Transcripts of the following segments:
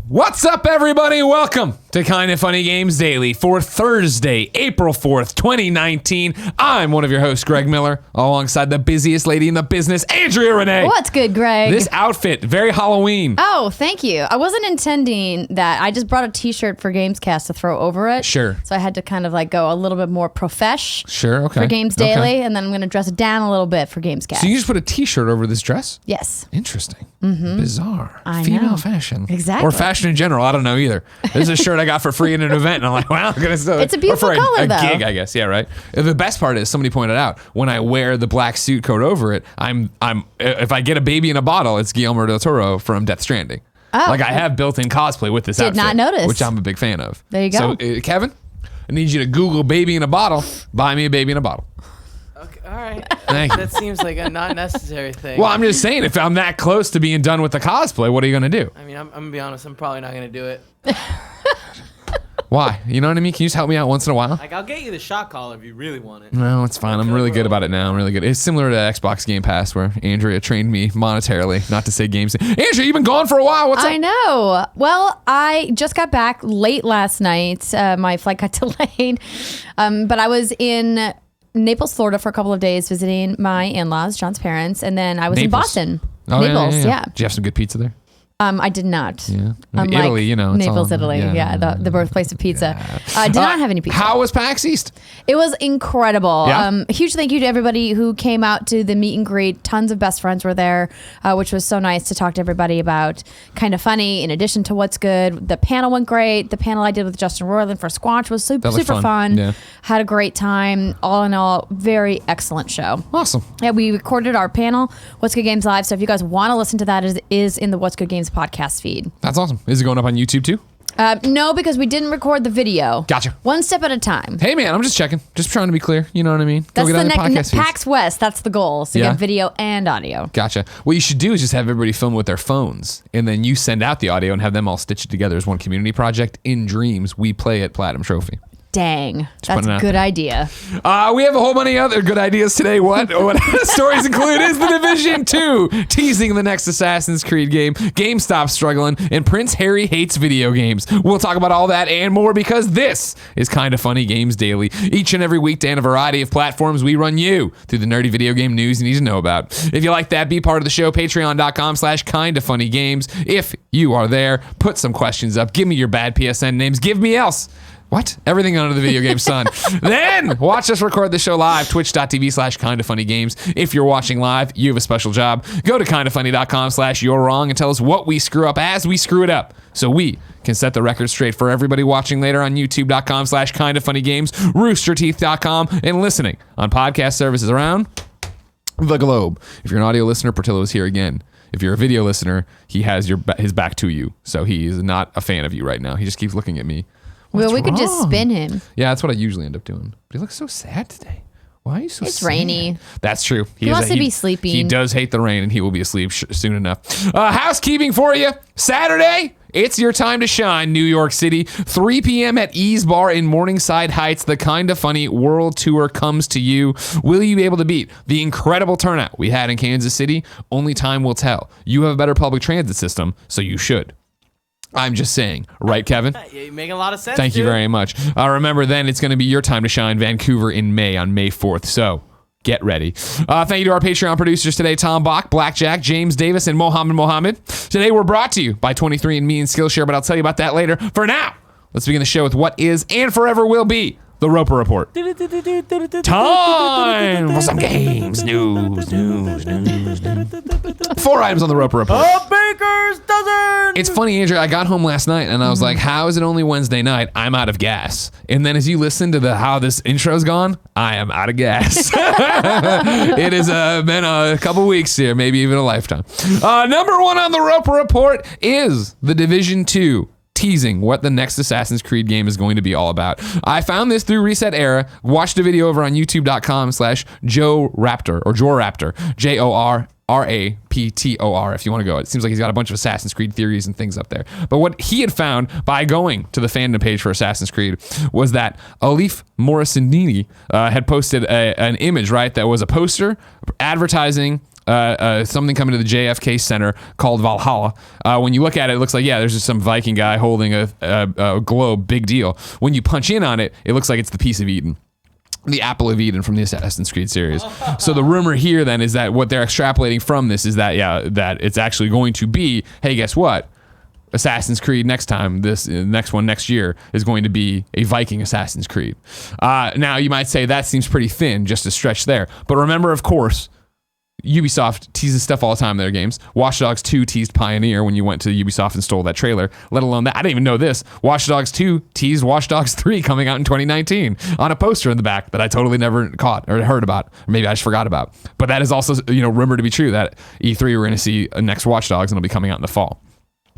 What's up, everybody? Welcome to Kind of Funny Games Daily for Thursday, April 4th, 2019. I'm one of your hosts, Greg Miller, alongside the busiest lady in the business, Andrea Renee. What's good, Greg? This outfit, very Halloween. Oh, thank you. I wasn't intending that. I just brought a t-shirt for Gamescast to throw over it. Sure. So I had to kind of like go a little bit more profesh. Sure, okay. For Games Daily, and then I'm going to dress it down a little bit for Gamescast. So you just put a t-shirt over this dress? Yes. Interesting. Bizarre. I Female know. fashion. Exactly. Or fashion in general. I don't know either. This is a shirt I got for free in an event, and I'm like, wow, I'm gonna still. It's a beautiful or for color, a though. gig, I guess. Yeah, right. The best part is somebody pointed out when I wear the black suit coat over it, I'm if I get a baby in a bottle, it's Guillermo del Toro from Death Stranding. Oh. Like I have built-in cosplay with this outfit. Did not notice. Which I'm a big fan of. There you go. So Kevin, I need you to Google baby in a bottle. Buy me a baby in a bottle. Okay, all right. Thank you. That seems like a not necessary thing. Well, I'm just saying, if I'm that close to being done with the cosplay, what are you gonna do? I mean, I'm gonna be honest. I'm probably not gonna do it. Why? You know what I mean? Can you just help me out once in a while? Like, I'll get you the shot collar if you really want it. No, it's fine. I'm really good about it now. I'm really good. It's similar to Xbox Game Pass, where Andrea trained me monetarily, not to say games. Andrea, you've been gone for a while. What's up? I know. Well, I just got back late last night. My flight got delayed. But I was in Naples, Florida for a couple of days visiting my in-laws, John's parents. And then I was in Naples. Boston. Oh, Naples, yeah. Did you have some good pizza there? I did not. Yeah. Unlike Italy, you know. It's Naples, all- Italy. Yeah, the birthplace of pizza. I did not have any pizza. How was PAX East? It was incredible. Yeah? Huge thank you to everybody who came out to the meet and greet. Tons of best friends were there, which was so nice to talk to everybody about Kind of Funny, in addition to What's Good. The panel went great. The panel I did with Justin Roiland for Squanch was super fun. Yeah. Had a great time. All in all, very excellent show. Awesome. Yeah, we recorded our panel, What's Good Games Live. So if you guys want to listen to that, it is in the What's Good Games podcast feed. That's awesome. Is it going up on YouTube too? No, because we didn't record the video. Gotcha. One step at a time. Hey, man, I'm just checking. Just trying to be clear. You know what I mean? That's Go get the on podcast feeds. PAX West. That's the goal. So Yeah. you get video and audio. Gotcha. What you should do is just have everybody film with their phones, and then you send out the audio and have them all stitch it together as one community project. In Dreams, we play at Platinum Trophy. Dang, that's putting it a out good there. idea. We have a whole bunch of other good ideas today. What stories include is The Division 2, Teasing the next Assassin's Creed game, GameStop Strugglin, and Prince Harry hates video games. We'll talk about all that and more because this is Kind of Funny Games Daily. Each and every weekday on a variety of platforms, we run you through the nerdy video game news you need to know about. If you like that, be part of the show, patreon.com/kindoffunnygames. If you are there, put some questions up. Give me your bad PSN names. Give me else. What? Everything under the video game sun. Then watch us record the show live, twitch.tv/kindoffunnygames. If you're watching live, you have a special job. Go to kindoffunny.com/you're wrong and tell us what we screw up as we screw it up, so we can set the record straight for everybody watching later on youtube.com/kindoffunnygames, roosterteeth.com, and listening on podcast services around the globe. If you're an audio listener, Portillo is here again. If you're a video listener, he has his back to you, so he is not a fan of you right now. He just keeps looking at me. Well, we could just wrong? spin him. Yeah, that's what I usually end up doing. But he looks so sad today. Why are you so sad? It's rainy. That's true. He wants to be sleeping. He does hate the rain, and he will be asleep soon enough. Housekeeping for you. Saturday, it's your time to shine, New York City. 3 p.m. at Ease Bar in Morningside Heights. The Kind of Funny World Tour comes to you. Will you be able to beat the incredible turnout we had in Kansas City? Only time will tell. You have a better public transit system, so you should. I'm just saying. Right, Kevin? Yeah, you make a lot of sense. Thank you dude. very much. Remember, then it's going to be your time to shine, Vancouver in May on May 4th. So get ready. Thank you to our Patreon producers today, Tom Bock, Blackjack, James Davis, and Mohammed Mohammed. Today we're brought to you by 23andMe and Skillshare, but I'll tell you about that later. For now, let's begin the show with what is and forever will be the Roper Report. Time for some games, news. 4 items on the Roper Report. A baker's dozen. It's funny, Andrew, I got home last night and I was like, how is it only Wednesday night? I'm out of gas. And then as you listen to how this intro's gone, I am out of gas. It has been a couple weeks here, maybe even a lifetime. Number 1 on the Roper Report is The Division 2. Teasing what the next Assassin's Creed game is going to be all about. I found this through Reset Era, watched a video over on youtube.com/Joe Raptor or Joraptor, JORRAPTOR if you want to go. It seems like he's got a bunch of Assassin's Creed theories and things up there. But what he had found by going to the fandom page for Assassin's Creed was that Alif Morrisandini had posted an image, right, that was a poster advertising something coming to the JFK Center called Valhalla. When you look at it, it looks like, there's just some Viking guy holding a globe, big deal. When you punch in on it, it looks like it's the piece of Eden. The apple of Eden from the Assassin's Creed series. So the rumor here then is that what they're extrapolating from this is that, that it's actually going to be, hey, guess what? Assassin's Creed next time, this next one next year is going to be a Viking Assassin's Creed. Now you might say that seems pretty thin, just a stretch there. But remember, of course, Ubisoft teases stuff all the time in their games. Watch Dogs 2 teased Pioneer when you went to Ubisoft and stole that trailer, let alone that. I didn't even know this. Watch Dogs 2 teased Watch Dogs 3 coming out in 2019 on a poster in the back that I totally never caught or heard about, or maybe I just forgot about. But that is also, rumored to be true that E3 we're going to see a next Watch Dogs and it'll be coming out in the fall.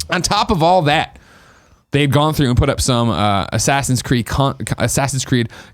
On top of all that, they've gone through and put up some Assassin's Creed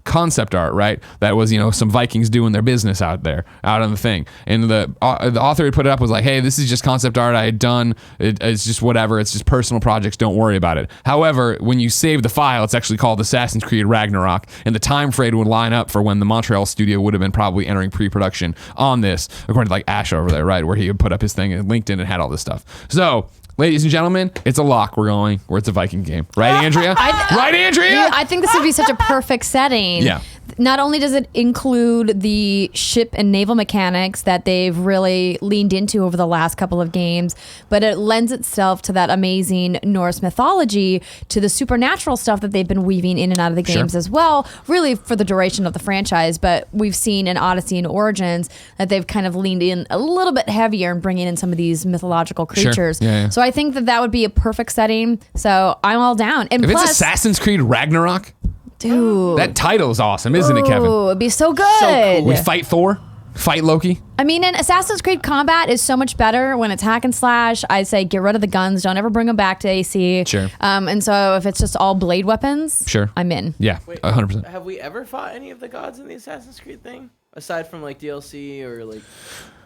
concept art, right? That was, some Vikings doing their business out there, out on the thing. And the author who put it up was like, hey, this is just concept art I had done. It's just whatever. It's just personal projects. Don't worry about it. However, when you save the file, it's actually called Assassin's Creed Ragnarok. And the time frame would line up for when the Montreal studio would have been probably entering pre-production on this, according to like Ash over there, right? Where he would put up his thing and LinkedIn and had all this stuff. So, ladies and gentlemen, it's a lock. We're going where it's a Viking game. Right, Andrea? Right, Andrea? Dude, I think this would be such a perfect setting. Yeah. Not only does it include the ship and naval mechanics that they've really leaned into over the last couple of games, but it lends itself to that amazing Norse mythology, to the supernatural stuff that they've been weaving in and out of the games as well, really for the duration of the franchise. But we've seen in Odyssey and Origins that they've kind of leaned in a little bit heavier and bringing in some of these mythological creatures. Sure. Yeah. So I think that would be a perfect setting. So I'm all down. And If plus, it's Assassin's Creed Ragnarok, dude, that title is awesome, isn't it, Kevin? Ooh, it'd be so good. So cool. We fight Thor, fight Loki. I mean, and Assassin's Creed combat is so much better when it's hack and slash. I say get rid of the guns. Don't ever bring them back to AC. Sure. And so if it's just all blade weapons, Sure. I'm in. Yeah, Wait, 100%. Have we ever fought any of the gods in the Assassin's Creed thing? Aside from like DLC or like...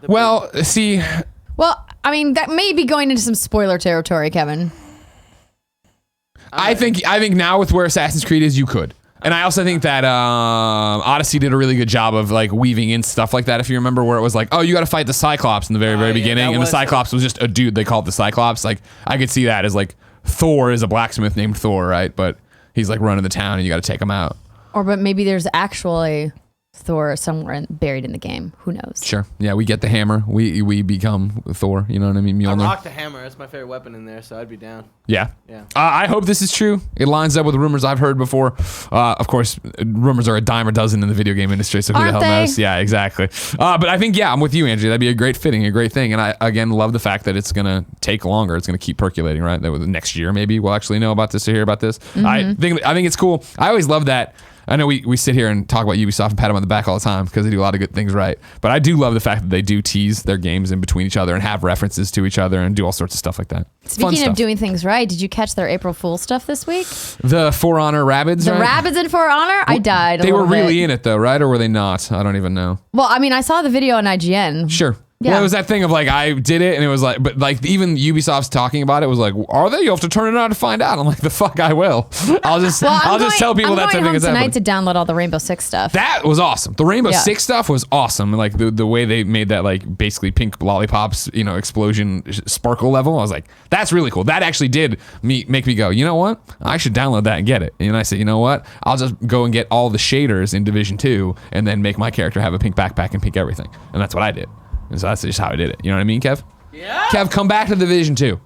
Well, see... Well, I mean, that may be going into some spoiler territory, Kevin. I think now with where Assassin's Creed is, you could. And I also think that Odyssey did a really good job of like weaving in stuff like that. If you remember where it was like, oh, you got to fight the Cyclops in the very beginning, and the Cyclops was just a dude. They called the Cyclops. Like I could see that as like Thor is a blacksmith named Thor, right? But he's like running the town, and you got to take him out. But maybe there's actually Thor somewhere buried in the game. Who knows? Sure. Yeah, we get the hammer. We become Thor. You know what I mean? I Mjolnir. rock the hammer. That's my favorite weapon in there, so I'd be down. Yeah. Yeah. I hope this is true. It lines up with rumors I've heard before. Of course, rumors are a dime a dozen in the video game industry, so who the hell knows? Yeah, exactly. But I think, I'm with you, Andrea. That'd be a great fitting, a great thing. And I, again, love the fact that it's going to take longer. It's going to keep percolating, right? That next year, maybe we'll actually know about this or hear about this. Mm-hmm. I think it's cool. I always love that. I know we sit here and talk about Ubisoft and pat them on the back all the time because they do a lot of good things right. But I do love the fact that they do tease their games in between each other and have references to each other and do all sorts of stuff like that. Speaking of doing things right, did you catch their April Fool stuff this week? The For Honor Rabbids, The right? Rabbids in For Honor? I died. They were really in it though, right? Or were they not? I don't even know. Well, I mean, I saw the video on IGN. Sure. Yeah. Well, it was that thing of like, I did it and it was like, but like even Ubisoft's talking about it was like, are they? You'll have to turn it on to find out. I'm like, the fuck I will. I'll just tell people that something is happening. I'm going home tonight to download all the Rainbow Six stuff. That was awesome. The Rainbow Six stuff was awesome. Like the way they made that like basically pink lollipops, explosion sparkle level. I was like, that's really cool. That actually did make me go, you know what? I should download that and get it. And I said, you know what? I'll just go and get all the shaders in Division 2 and then make my character have a pink backpack and pink everything. And that's what I did. And so that's just how I did it. You know what I mean, Kev? Yeah. Kev, come back to Division 2.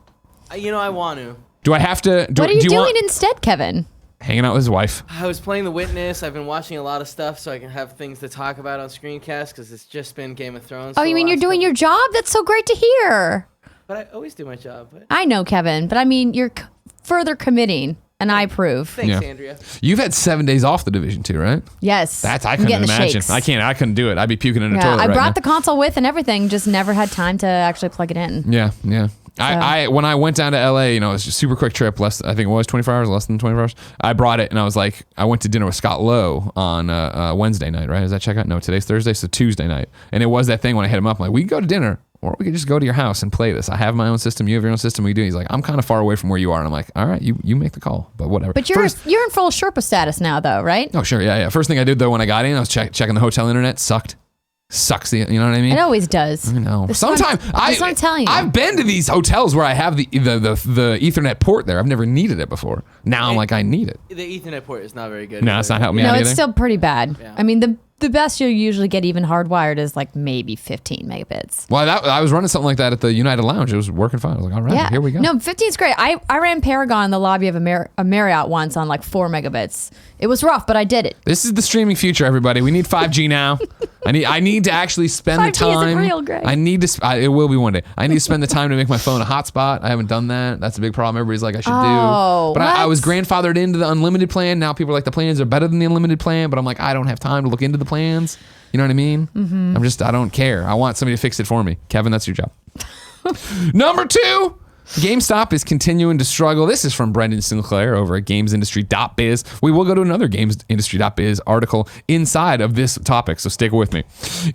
I want to. Do I have to? What are you doing instead, Kevin? Hanging out with his wife. I was playing The Witness. I've been watching a lot of stuff so I can have things to talk about on Screencast because it's just been Game of Thrones. Oh, you mean you're doing your job? That's so great to hear. But I always do my job. I know, Kevin, but I mean, you're further committing, and I approve. Thanks, Andrea. You've had 7 days off the Division 2, right? Yes. I couldn't imagine. I couldn't do it. I'd be puking in a toilet I right brought now. the console with and everything, just never had time to actually plug it in. Yeah. I when I went down to LA, it was just a super quick trip, I think it was 24 hours, less than 24 hours. I brought it and I was like, I went to dinner with Scott Lowe on Wednesday night, right? Is that checkout? No, today's Thursday, so Tuesday night. And it was that thing when I hit him up, I'm like, we can go to dinner or we could just go to your house and play this. I have my own system, you have your own system, we do. He's like, I'm kind of far away from where you are. And I'm like, all right, you make the call, but whatever. But you're in full Sherpa status now though, right? Oh, sure, yeah. First thing I did though when I got in, I was checking the hotel internet, sucked Sucks. You know what I mean? It always does. I know. This is what I'm telling you. I've been to these hotels where I have the Ethernet port there. I've never needed it before. Now I'm like, I need it. The Ethernet port is not very good. No, it's not helping me out No, either. it's still pretty bad. Yeah. I mean, the best you'll usually get even hardwired is like maybe 15 megabits. Well, I was running something like that at the United Lounge. It was working fine. I was like, all right, Yeah. here we go. No, 15 is great. I ran Paragon in the lobby of a Marriott once on like 4 megabits. It was rough, but I did it. This is the streaming future, everybody. We need 5G now. I need to actually spend the 5G time. isn't real, Greg. I need to. It will be one day. I need to spend the time to make my phone a hotspot. I haven't done that. That's a big problem. Everybody's like, I should do. But I was grandfathered into the unlimited plan. Now people are like, the plans are better than the unlimited plan. But I'm like, I don't have time to look into the plans. You know what I mean? Mm-hmm. I don't care. I want somebody to fix it for me. Kevin, that's your job. Number 2. GameStop is continuing to struggle. This is from Brendan Sinclair over at GamesIndustry.biz. We will go to another GamesIndustry.biz article inside of this topic, so stick with me.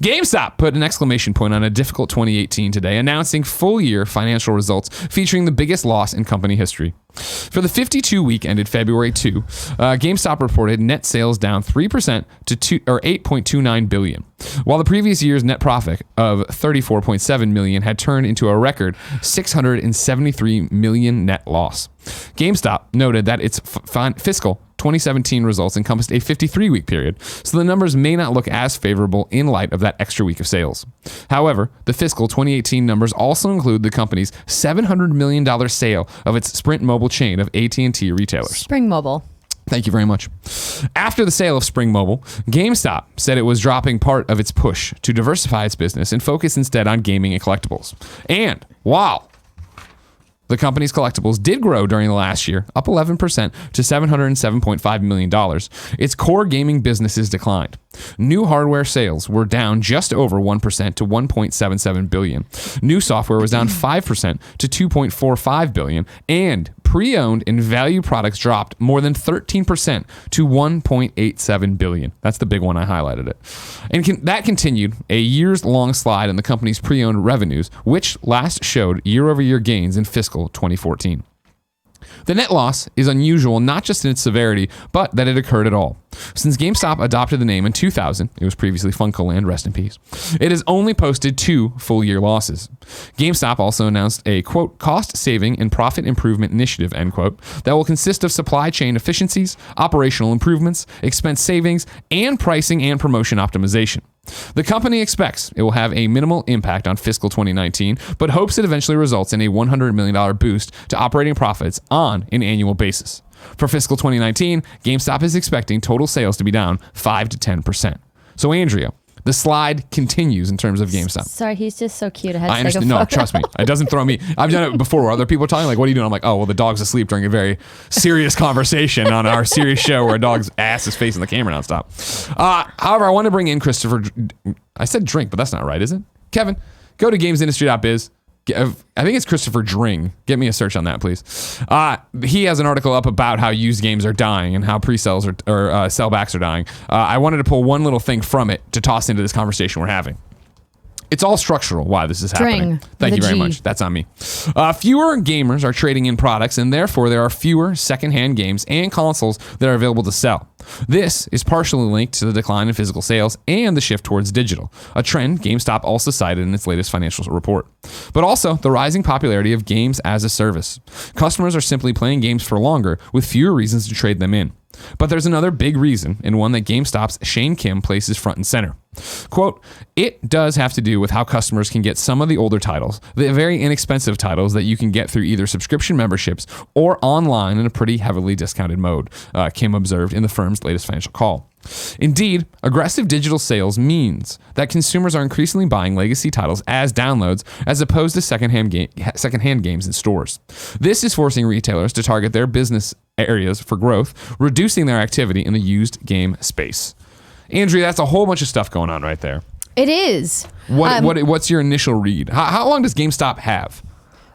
GameStop put an exclamation point on a difficult 2018 today, announcing full-year financial results featuring the biggest loss in company history. For the 52-week ended February 2, GameStop reported net sales down 3% to $8.29 billion, while the previous year's net profit of $34.7 million had turned into a record $673 million net loss. GameStop noted that its fiscal 2017 results encompassed a 53-week period, so the numbers may not look as favorable in light of that extra week of sales. However, the fiscal 2018 numbers also include the company's $700 million sale of its Sprint mobile chain of AT&T retailers. Spring Mobile. Thank you very much. After the sale of Spring Mobile, GameStop said it was dropping part of its push to diversify its business and focus instead on gaming and collectibles. And while the company's collectibles did grow during the last year, up 11% to $707.5 million, its core gaming businesses declined. New hardware sales were down just over 1% to $1.77 billion. New software was down 5% to $2.45 billion, and pre-owned and value products dropped more than 13% to $1.87 billion. That's the big one. I highlighted it. And that continued a years-long slide in the company's pre-owned revenues, which last showed year-over-year gains in fiscal 2014. The net loss is unusual not just in its severity, but that it occurred at all. Since GameStop adopted the name in 2000, it was previously Funkoland, rest in peace, it has only posted 2 full-year losses. GameStop also announced a, quote, cost-saving and profit improvement initiative, end quote, that will consist of supply chain efficiencies, operational improvements, expense savings, and pricing and promotion optimization. The company expects it will have a minimal impact on fiscal 2019, but hopes it eventually results in a $100 million boost to operating profits on an annual basis. For fiscal 2019, GameStop is expecting total sales to be down 5 to 10%. So, Andrea, the slide continues in terms of GameStop. Sorry, he's just so cute. I had to I take a understand. No, photo. trust me. It doesn't throw me. I've done it before where other people are talking, like, what are you doing? I'm like, oh, well, the dog's asleep during a very serious conversation on our serious show where a dog's ass is facing the camera nonstop. However, I want to bring in Christopher. I said drink, but that's not right, is it? Kevin, go to gamesindustry.biz. I think it's Christopher Dring. Get me a search on that, please. He has an article up about how used games are dying and how pre-sales or sellbacks are dying. I wanted to pull one little thing from it to toss into this conversation we're having. It's all structural why this is happening. Thank you very much. That's on me. Fewer gamers are trading in products, and therefore there are fewer secondhand games and consoles that are available to sell. This is partially linked to the decline in physical sales and the shift towards digital, a trend GameStop also cited in its latest financial report. But also the rising popularity of games as a service. Customers are simply playing games for longer with fewer reasons to trade them in. But there's another big reason, and one that GameStop's Shane Kim places front and center. Quote, it does have to do with how customers can get some of the older titles, the very inexpensive titles that you can get through either subscription memberships or online in a pretty heavily discounted mode, Kim observed in the firm's latest financial call. Indeed, aggressive digital sales means that consumers are increasingly buying legacy titles as downloads as opposed to secondhand games in stores. This is forcing retailers to target their business areas for growth, reducing their activity in the used game space. Andrea, that's a whole bunch of stuff going on right there. It is. What's your initial read? How long does GameStop have?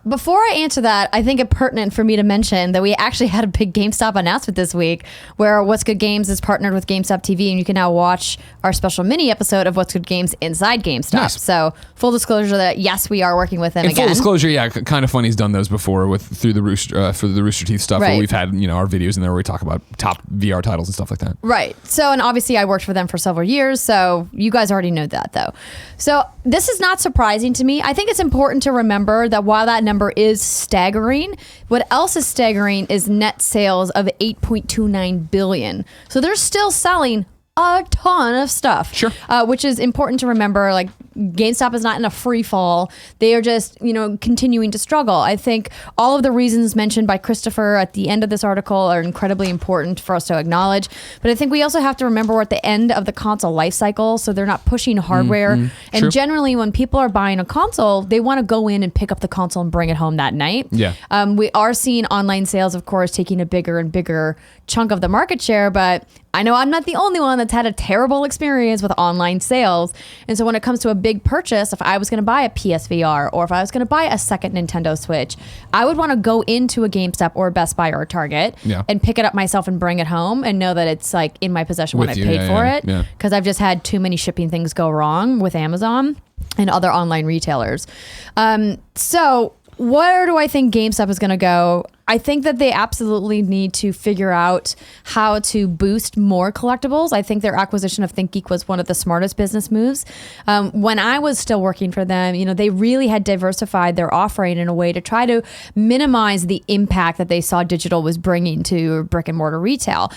Before I answer that, I think it pertinent for me to mention that we actually had a big GameStop announcement this week where What's Good Games is partnered with GameStop TV, and you can now watch our special mini episode of What's Good Games inside GameStop. Nice. So full disclosure that yes, we are working with them And again. full disclosure, yeah, Kind of Funny's done those before through the Rooster Teeth stuff, where Right. we've had our videos in there where we talk about top VR titles and stuff like that. Right. So, and obviously I worked for them for several years, so you guys already know that though. So this is not surprising to me. I think it's important to remember that while that number is staggering, what else is staggering is net sales of 8.29 billion. So they're still selling a ton of stuff. Sure. Which is important to remember. Like, GameStop is not in a free fall. They are just, continuing to struggle. I think all of the reasons mentioned by Christopher at the end of this article are incredibly important for us to acknowledge. But I think we also have to remember we're at the end of the console life cycle, so they're not pushing hardware. And True. generally, when people are buying a console, they want to go in and pick up the console and bring it home that night. Yeah. We are seeing online sales, of course, taking a bigger and bigger chunk of the market share, but I know I'm not the only one that's had a terrible experience with online sales. And so when it comes to a big purchase, if I was going to buy a PSVR or if I was going to buy a second Nintendo Switch, I would want to go into a GameStop or a Best Buy or a Target and pick it up myself and bring it home and know that it's like in my possession when I paid for it. Because I've just had too many shipping things go wrong with Amazon and other online retailers. So where do I think GameStop is going to go? I think that they absolutely need to figure out how to boost more collectibles. I think their acquisition of ThinkGeek was one of the smartest business moves. When I was still working for them, they really had diversified their offering in a way to try to minimize the impact that they saw digital was bringing to brick and mortar retail.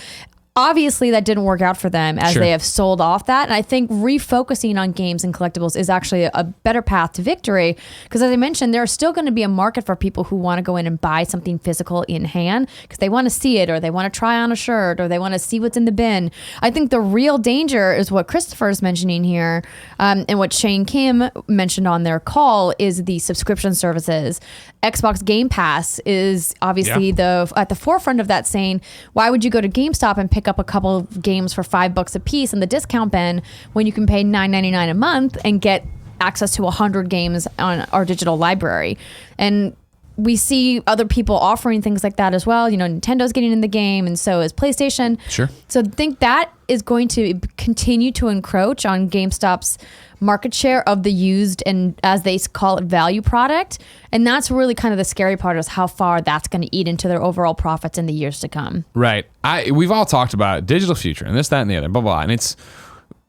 Obviously, that didn't work out for them as they have sold off that. And I think refocusing on games and collectibles is actually a better path to victory. Because as I mentioned, there's still going to be a market for people who want to go in and buy something physical in hand because they want to see it or they want to try on a shirt or they want to see what's in the bin. I think the real danger is what Christopher is mentioning here and what Shane Kim mentioned on their call is the subscription services. Xbox Game Pass is obviously at the forefront of that, saying, why would you go to GameStop and pick up a couple of games for $5 a piece in the discount bin when you can pay $9.99 a month and get access to 100 games on our digital library? And we see other people offering things like that as well. Nintendo's getting in the game, and so is PlayStation. Sure. So I think that is going to continue to encroach on GameStop's market share of the used and, as they call it, value product. And that's really kind of the scary part, is how far that's going to eat into their overall profits in the years to come. Right. We've all talked about digital future and this, that, and the other, blah, blah. And it's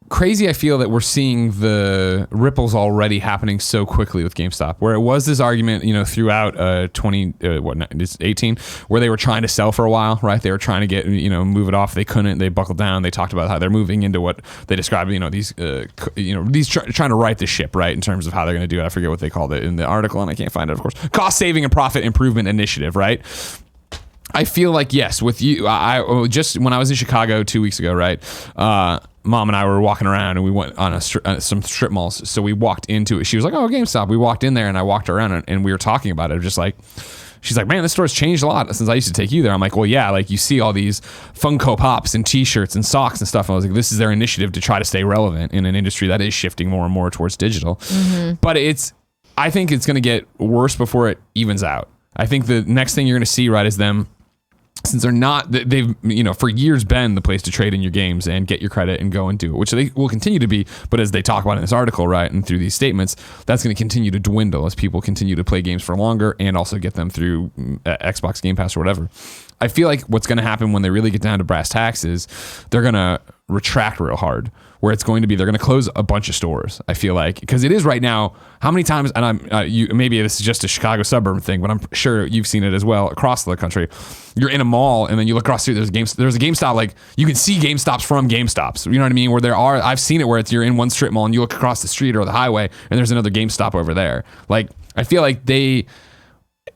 crazy. I feel that we're seeing the ripples already happening so quickly with GameStop, where it was this argument, throughout 18, where they were trying to sell for a while, right? They were trying to get, move it off. They couldn't. They buckled down. They talked about how they're moving into what they described, these trying to right the ship, right? In terms of how they're going to do it. I forget what they called it in the article, and I can't find it, of course. Cost saving and profit improvement initiative, right? I feel like, yes, with you, I just when I was in Chicago 2 weeks ago, right? Mom and I were walking around and we went on some strip malls. So we walked into it. She was like, oh, GameStop. We walked in there and I walked around and we were talking about it. Just like, she's like, man, this store's changed a lot since I used to take you there. I'm like, well, yeah, like you see all these Funko Pops and t-shirts and socks and stuff. And I was like, this is their initiative to try to stay relevant in an industry that is shifting more and more towards digital. Mm-hmm. But I think it's going to get worse before it evens out. I think the next thing you're going to see, right, is them, since they've for years been the place to trade in your games and get your credit and go and do it, which they will continue to be. But as they talk about in this article, right, and through these statements, that's going to continue to dwindle as people continue to play games for longer and also get them through Xbox Game Pass or whatever. I feel like what's going to happen when they really get down to brass tacks is they're going to retract real hard, where it's going to be, they're going to close a bunch of stores. I feel like, because it is right now, how many times, and maybe this is just a Chicago suburb thing, but I'm sure you've seen it as well across the country. You're in a mall and then you look across the street, there's a GameStop, like you can see GameStops from GameStops. You know what I mean? Where I've seen it where you're in one strip mall and you look across the street or the highway and there's another GameStop over there. Like, I feel like they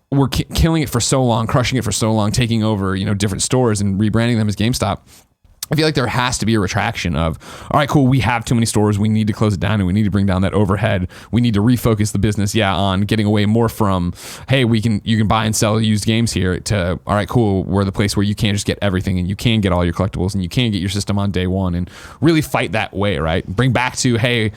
were killing it for so long, crushing it for so long, taking over, different stores and rebranding them as GameStop. I feel like there has to be a retraction of, all right, cool, we have too many stores, we need to close it down and we need to bring down that overhead. We need to refocus the business, on getting away more from, hey, you can buy and sell used games here, to, all right, cool, we're the place where you can just get everything and you can get all your collectibles and you can get your system on day one, and really fight that way, right? Bring back to, hey,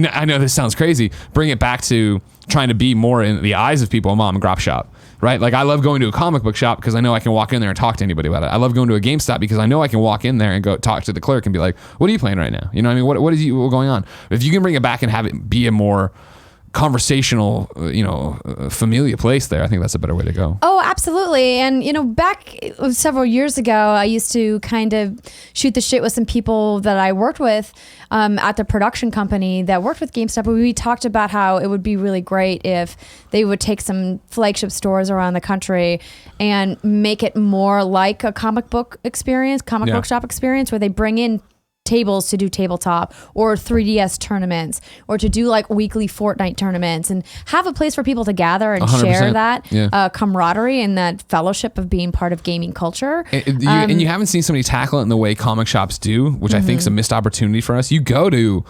I know this sounds crazy. Bring it back to trying to be more in the eyes of people, a mom and grop shop, right? Like I love going to a comic book shop because I know I can walk in there and talk to anybody about it. I love going to a GameStop because I know I can walk in there and go talk to the clerk and be like, what are you playing right now? You know what I mean? What is going on? If you can bring it back and have it be a more conversational, familiar place there, I think that's a better way to go. Oh, absolutely. And, back several years ago, I used to kind of shoot the shit with some people that I worked with at the production company that worked with GameStop. We talked about how it would be really great if they would take some flagship stores around the country and make it more like a comic book shop experience, where they bring in tables to do tabletop or 3DS tournaments or to do like weekly Fortnite tournaments and have a place for people to gather and 100%. Share that camaraderie and that fellowship of being part of gaming culture. And you haven't seen somebody tackle it in the way comic shops do, which I think is a missed opportunity for us. You go to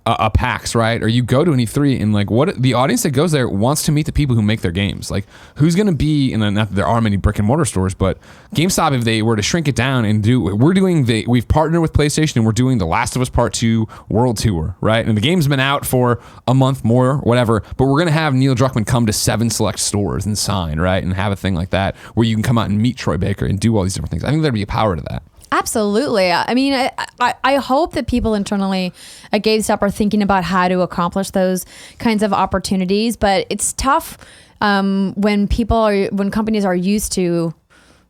a PAX, right? Or you go to an E3 and like what the audience that goes there wants to meet the people who make their games. Like who's going to be, and not that there are many brick and mortar stores, but GameStop, if they were to shrink it down and we've partnered with PlayStation and we're doing The Last of Us Part 2 World Tour, right? And the game's been out for a month more, whatever, but we're going to have Neil Druckmann come to 7 select stores and sign, right? And have a thing like that where you can come out and meet Troy Baker and do all these different things. I think there'd be a power to that. Absolutely. I mean, I hope that people internally at GameStop are thinking about how to accomplish those kinds of opportunities, but it's tough when companies are used to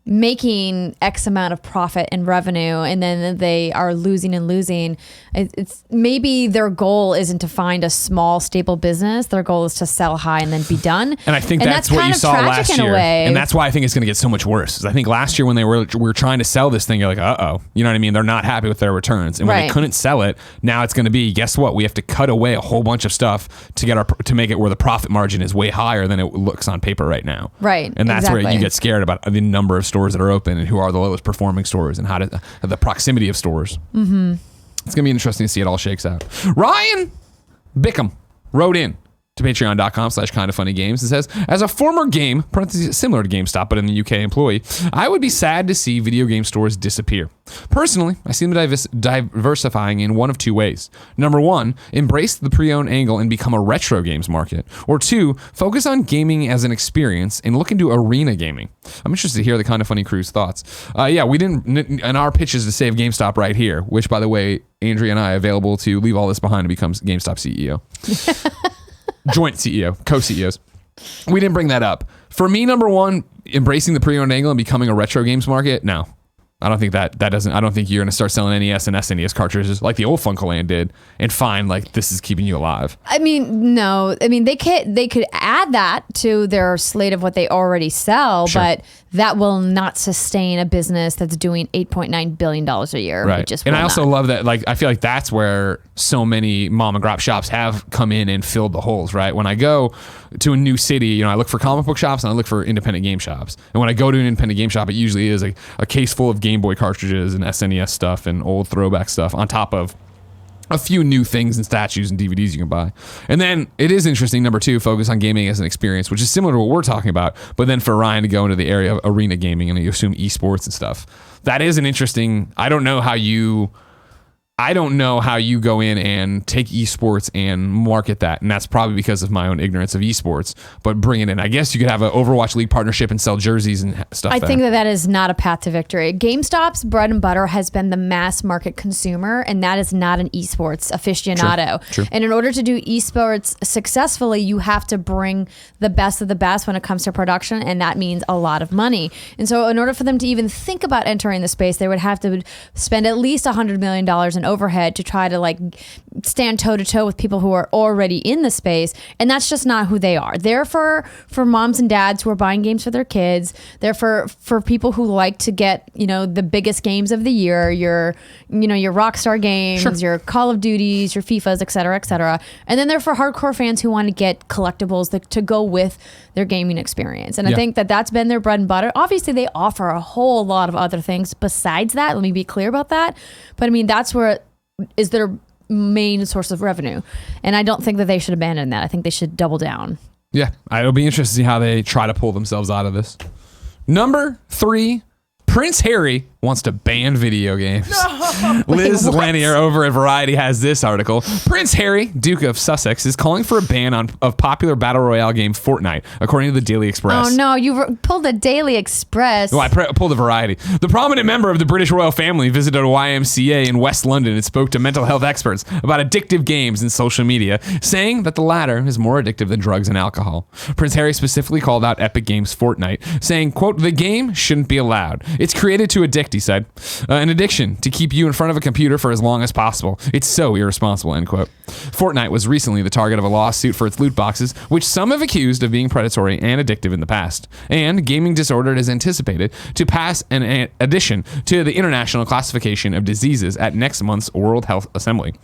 making X amount of profit and revenue and then they are losing. It's maybe their goal isn't to find a small stable business. Their goal is to sell high and then be done. And I think that's what you saw last year. And that's why I think it's going to get so much worse. I think last year when we were trying to sell this thing, you're like, uh-oh, you know what I mean? They're not happy with their returns. And when they couldn't sell it, now it's going to be, guess what? We have to cut away a whole bunch of stuff to make it where the profit margin is way higher than it looks on paper right now. Right. And that's where you get scared about the number of stores that are open and who are the lowest performing stores and the proximity of stores. Mm-hmm. It's going to be interesting to see it all shakes out. Ryan Bickham wrote in to patreon.com/kindoffunnygames and says, as a former game, parentheses similar to GameStop, but in the UK employee, I would be sad to see video game stores disappear. Personally, I see them diversifying in one of two ways. Number one, embrace the pre-owned angle and become a retro games market. Or two, focus on gaming as an experience and look into arena gaming. I'm interested to hear the Kind of Funny crew's thoughts. We didn't, and our pitch is to save GameStop right here, which by the way, Andrea and I are available to leave all this behind and become GameStop CEO. Joint CEO, co-CEOs. We didn't bring that up. For me, number one, embracing the pre-owned angle and becoming a retro games market, no. I don't think I don't think you're going to start selling NES and SNES cartridges like the old Funkoland did and find like this is keeping you alive. I mean, no. I mean, they could add that to their slate of what they already sell, sure. But that will not sustain a business that's doing $8.9 billion a year. Right. And I also love that, like, I feel like that's where so many mom and grop shops have come in and filled the holes, right? When I go to a new city, I look for comic book shops and I look for independent game shops. And when I go to an independent game shop, it usually is a case full of Game Boy cartridges and SNES stuff and old throwback stuff on top of a few new things and statues and DVDs you can buy. And then it is interesting, number two, focus on gaming as an experience, which is similar to what we're talking about, but then for Ryan to go into the area of arena gaming and you assume esports and stuff. That is an interesting, I don't know how you go in and take esports and market that. And that's probably because of my own ignorance of esports, but bring it in. I guess you could have an Overwatch League partnership and sell jerseys and stuff. I think that is not a path to victory. GameStop's bread and butter has been the mass market consumer, and that is not an esports aficionado. True. And in order to do esports successfully, you have to bring the best of the best when it comes to production, and that means a lot of money. And so in order for them to even think about entering the space, they would have to spend at least $100 million in overhead to try to like stand toe to toe with people who are already in the space, and that's just not who they are. They're for moms and dads who are buying games for their kids. They're for people who like to get the biggest games of the year, your Rockstar games, sure. Your Call of Duties, your FIFAs, et cetera, and then they're for hardcore fans who want to get collectibles to go with their gaming experience. And I think that that's been their bread and butter. Obviously, they offer a whole lot of other things besides that. Let me be clear about that. But I mean, that's where is their main source of revenue. And I don't think that they should abandon that. I think they should double down. Yeah, it'll be interesting to see how they try to pull themselves out of this. Number 3, Prince Harry wants to ban video games. Liz Lanier over at Variety has this article. Prince Harry, Duke of Sussex, is calling for a ban of popular battle royale game Fortnite, according to the Daily Express. Oh no, you pulled the Daily Express. Well, I pulled a Variety. The prominent member of the British royal family visited a YMCA in West London and spoke to mental health experts about addictive games and social media, saying that the latter is more addictive than drugs and alcohol. Prince Harry specifically called out Epic Games' Fortnite, saying, quote, "The game shouldn't be allowed. It's created to addict," he said. "An addiction to keep you in front of a computer for as long as possible. It's so irresponsible," end quote. Fortnite was recently the target of a lawsuit for its loot boxes, which some have accused of being predatory and addictive in the past. And Gaming Disordered is anticipated to pass an addition to the International Classification of Diseases at next month's World Health Assembly.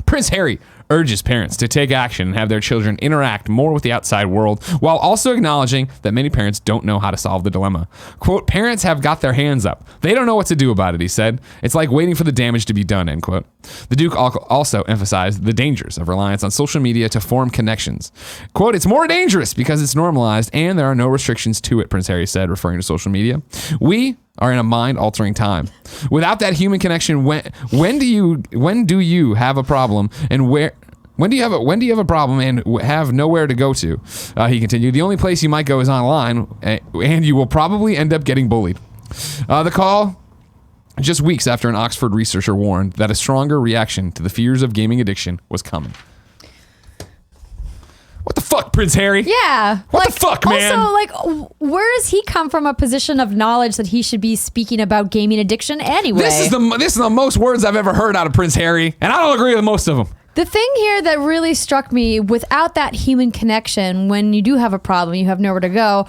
Prince Harry urges parents to take action and have their children interact more with the outside world, while also acknowledging that many parents don't know how to solve the dilemma. Quote, "Parents have got their hands up. They don't know what to do about it," he said. "It's like waiting for the damage to be done," end quote. The Duke also emphasized the dangers of reliance on social media to form connections. Quote, "It's more dangerous because it's normalized and there are no restrictions to it," Prince Harry said, referring to social media. "We are in a mind-altering time. Without that human connection, when do you have a problem, and when do you have a problem and have nowhere to go to?" He continued, "The only place you might go is online, and you will probably end up getting bullied." The call just weeks after an Oxford researcher warned that a stronger reaction to the fears of gaming addiction was coming. What the fuck, Prince Harry? Yeah. What the fuck, man? Also, where does he come from a position of knowledge that he should be speaking about gaming addiction anyway? This is the most words I've ever heard out of Prince Harry, and I don't agree with most of them. The thing here that really struck me, without that human connection, when you do have a problem, you have nowhere to go.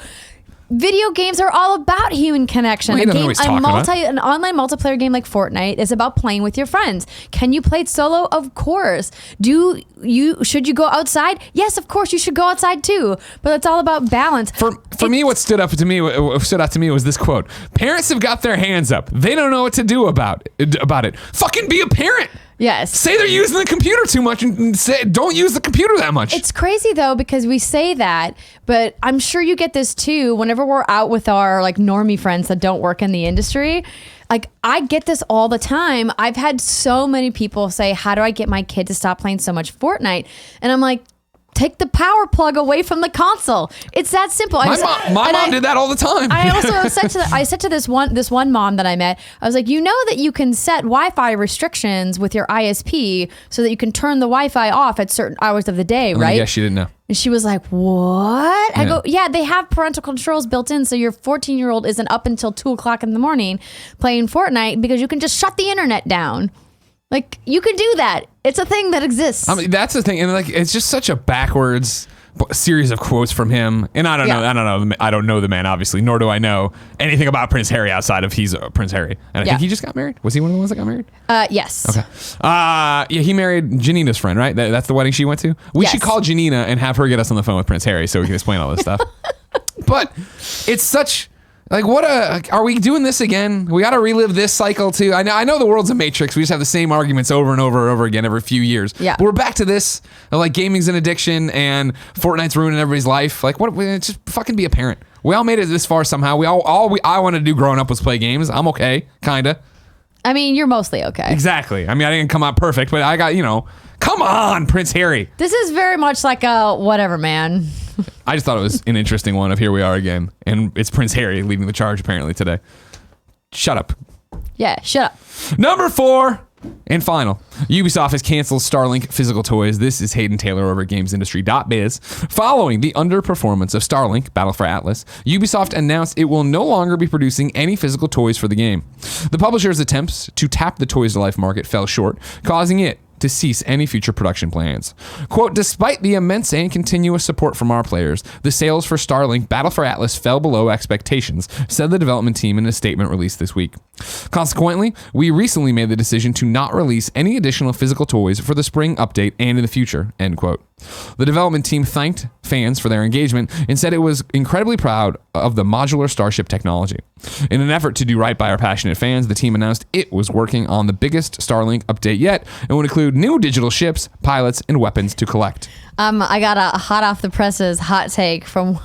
Video games are all about human connection. Well, An online multiplayer game like Fortnite is about playing with your friends. Can you play it solo? Of course. Should you go outside? Yes, of course you should go outside too. But it's all about balance. For me, what stood out to me was this quote: "Parents have got their hands up. They don't know what to do about it. Fucking be a parent." Yes. Say they're using the computer too much and say don't use the computer that much. It's crazy though, because we say that, but I'm sure you get this too whenever we're out with our like normie friends that don't work in the industry. Like, I get this all the time. I've had so many people say, "How do I get my kid to stop playing so much Fortnite?" And I'm like, take the power plug away from the console. It's that simple. My mom did that all the time. I also said to this one mom that I met, I was like, you know that you can set Wi-Fi restrictions with your ISP so that you can turn the Wi-Fi off at certain hours of the day, right? Yeah, she didn't know. And she was like, "What?" I go, "Yeah, they have parental controls built in, so your 14-year-old isn't up until 2:00 in the morning playing Fortnite because you can just shut the internet down." Like, you can do that. It's a thing that exists. I mean, that's the thing, and like, it's just such a backwards series of quotes from him. And I don't know the man, obviously, nor do I know anything about Prince Harry outside of he's Prince Harry. And I think he just got married. Was he one of the ones that got married? Yes. Okay. Yeah, he married Janina's friend, right? That's the wedding she went to. We should call Janina and have her get us on the phone with Prince Harry so we can explain all this stuff. But it's such. Like, are we doing this again? We got to relive this cycle too. I know the world's a matrix. We just have the same arguments over and over and over again every few years. Yeah. But we're back to this. Like, gaming's an addiction and Fortnite's ruining everybody's life. Like, just fucking be a parent. We all made it this far somehow. I wanted to do growing up was play games. I'm okay, kinda. I mean, you're mostly okay. Exactly. I mean, I didn't come out perfect, but I got, come on, Prince Harry. This is very much like a whatever, man. I just thought it was an interesting one of here we are again. And it's Prince Harry leading the charge apparently today. Shut up. Yeah, shut up. Number 4 and final. Ubisoft has canceled Starlink physical toys. This is Hayden Taylor over at GamesIndustry.biz. Following the underperformance of Starlink, Battle for Atlas, Ubisoft announced it will no longer be producing any physical toys for the game. The publisher's attempts to tap the toys-to-life market fell short, causing it to cease any future production plans. Quote, "Despite the immense and continuous support from our players, the sales for Starlink Battle for Atlas fell below expectations," said the development team in a statement released this week. "Consequently, we recently made the decision to not release any additional physical toys for the spring update and in the future," end quote. The development team thanked fans for their engagement and said it was incredibly proud of the modular Starship technology. In an effort to do right by our passionate fans, the team announced it was working on the biggest Starlink update yet and would include new digital ships, pilots, and weapons to collect. I got a hot off the presses hot take from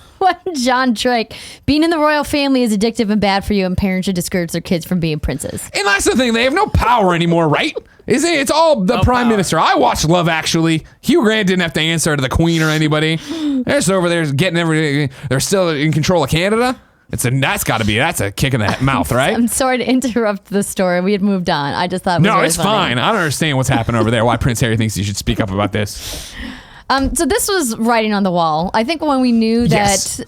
John Drake, being in the royal family is addictive and bad for you, and parents should discourage their kids from being princes. And that's the thing. They have no power anymore, right? It's all the prime minister. I watched Love Actually. Hugh Grant didn't have to answer to the queen or anybody. They're just over there getting everything. They're still in control of Canada. That's a kick in the mouth, right? I'm sorry to interrupt the story. We had moved on. I just thought it was No, really it's funny. fine. I don't understand what's happening over there. Why Prince Harry thinks he should speak up about this. So this was writing on the wall. I think when we knew that Yes.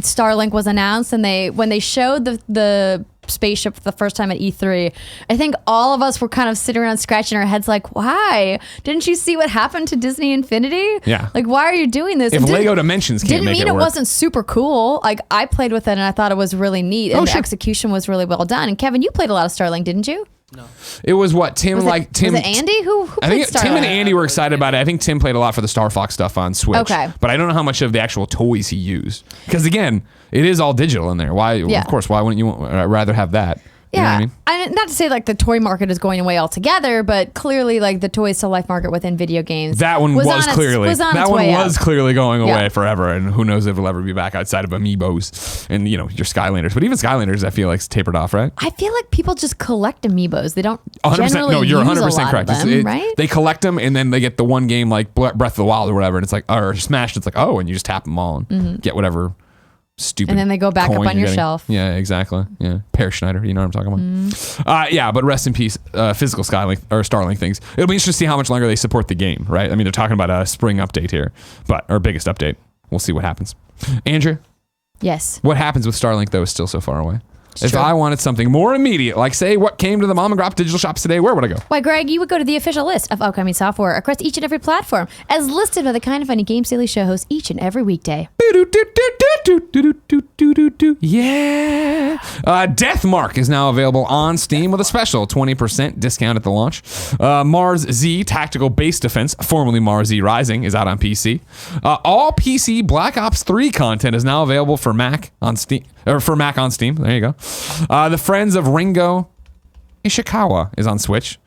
Starlink was announced, and when they showed the spaceship for the first time at E3, I think all of us were kind of sitting around scratching our heads like, why? Didn't you see what happened to Disney Infinity? Yeah. Like, why are you doing this? If And Lego Dimensions can't didn't make mean it it work. wasn't super cool. Like, I played with it and I thought it was really neat, and the sure. execution was really well done. And Kevin, you played a lot of Starlink, didn't you? No. It was what Tim Was like. it, Tim. was it Andy who I played think Tim and Starlink? Andy were excited about it. I think Tim played a lot for the Star Fox stuff on Switch. Okay. But I don't know how much of the actual toys he used. Because again, it is all digital in there. Why? Yeah. Of course. Why wouldn't you rather have that? You know what Yeah, I mean? not to say like the toy market is going away altogether, but clearly like the toys to life market within video games. That one was clearly on that its one way was out. clearly going away Yeah. forever, and who knows if it'll ever be back outside of Amiibos and your Skylanders. But even Skylanders, I feel like, is tapered off, right? I feel like people just collect amiibos. They don't 100%. generally No, you're use 100% a lot correct. of them, right? They collect them, and then they get the one game like Breath of the Wild or whatever, and it's like, or Smash. It's like, oh, and you just tap them all and get whatever stupid. And then they go back up coin on you're your getting. shelf. Yeah, exactly. Yeah, Pear Schneider. You know what I'm talking about. Yeah, but rest in peace, physical Skylink or Starlink things. It'll be interesting to see how much longer they support the game, right? I mean, they're talking about a spring update here, but our biggest update. We'll see what happens. Andrew, Yes. what happens with Starlink though is still so far away. If true. I wanted something more immediate, like say what came to the mom and grop digital shops today, where would I go? Why, Greg, you would go to the official list of upcoming software across each and every platform, as listed by the Kind of Funny Games Daily Show host each and every weekday. Yeah. Deathmark is now available on Steam with a special 20% discount at the launch. Mars Z Tactical Base Defense, formerly Mars Z Rising, is out on PC. All PC Black Ops 3 content is now available for Mac on Steam. Or for Mac on Steam. There you go. The Friends of Ringo Ishikawa is on Switch.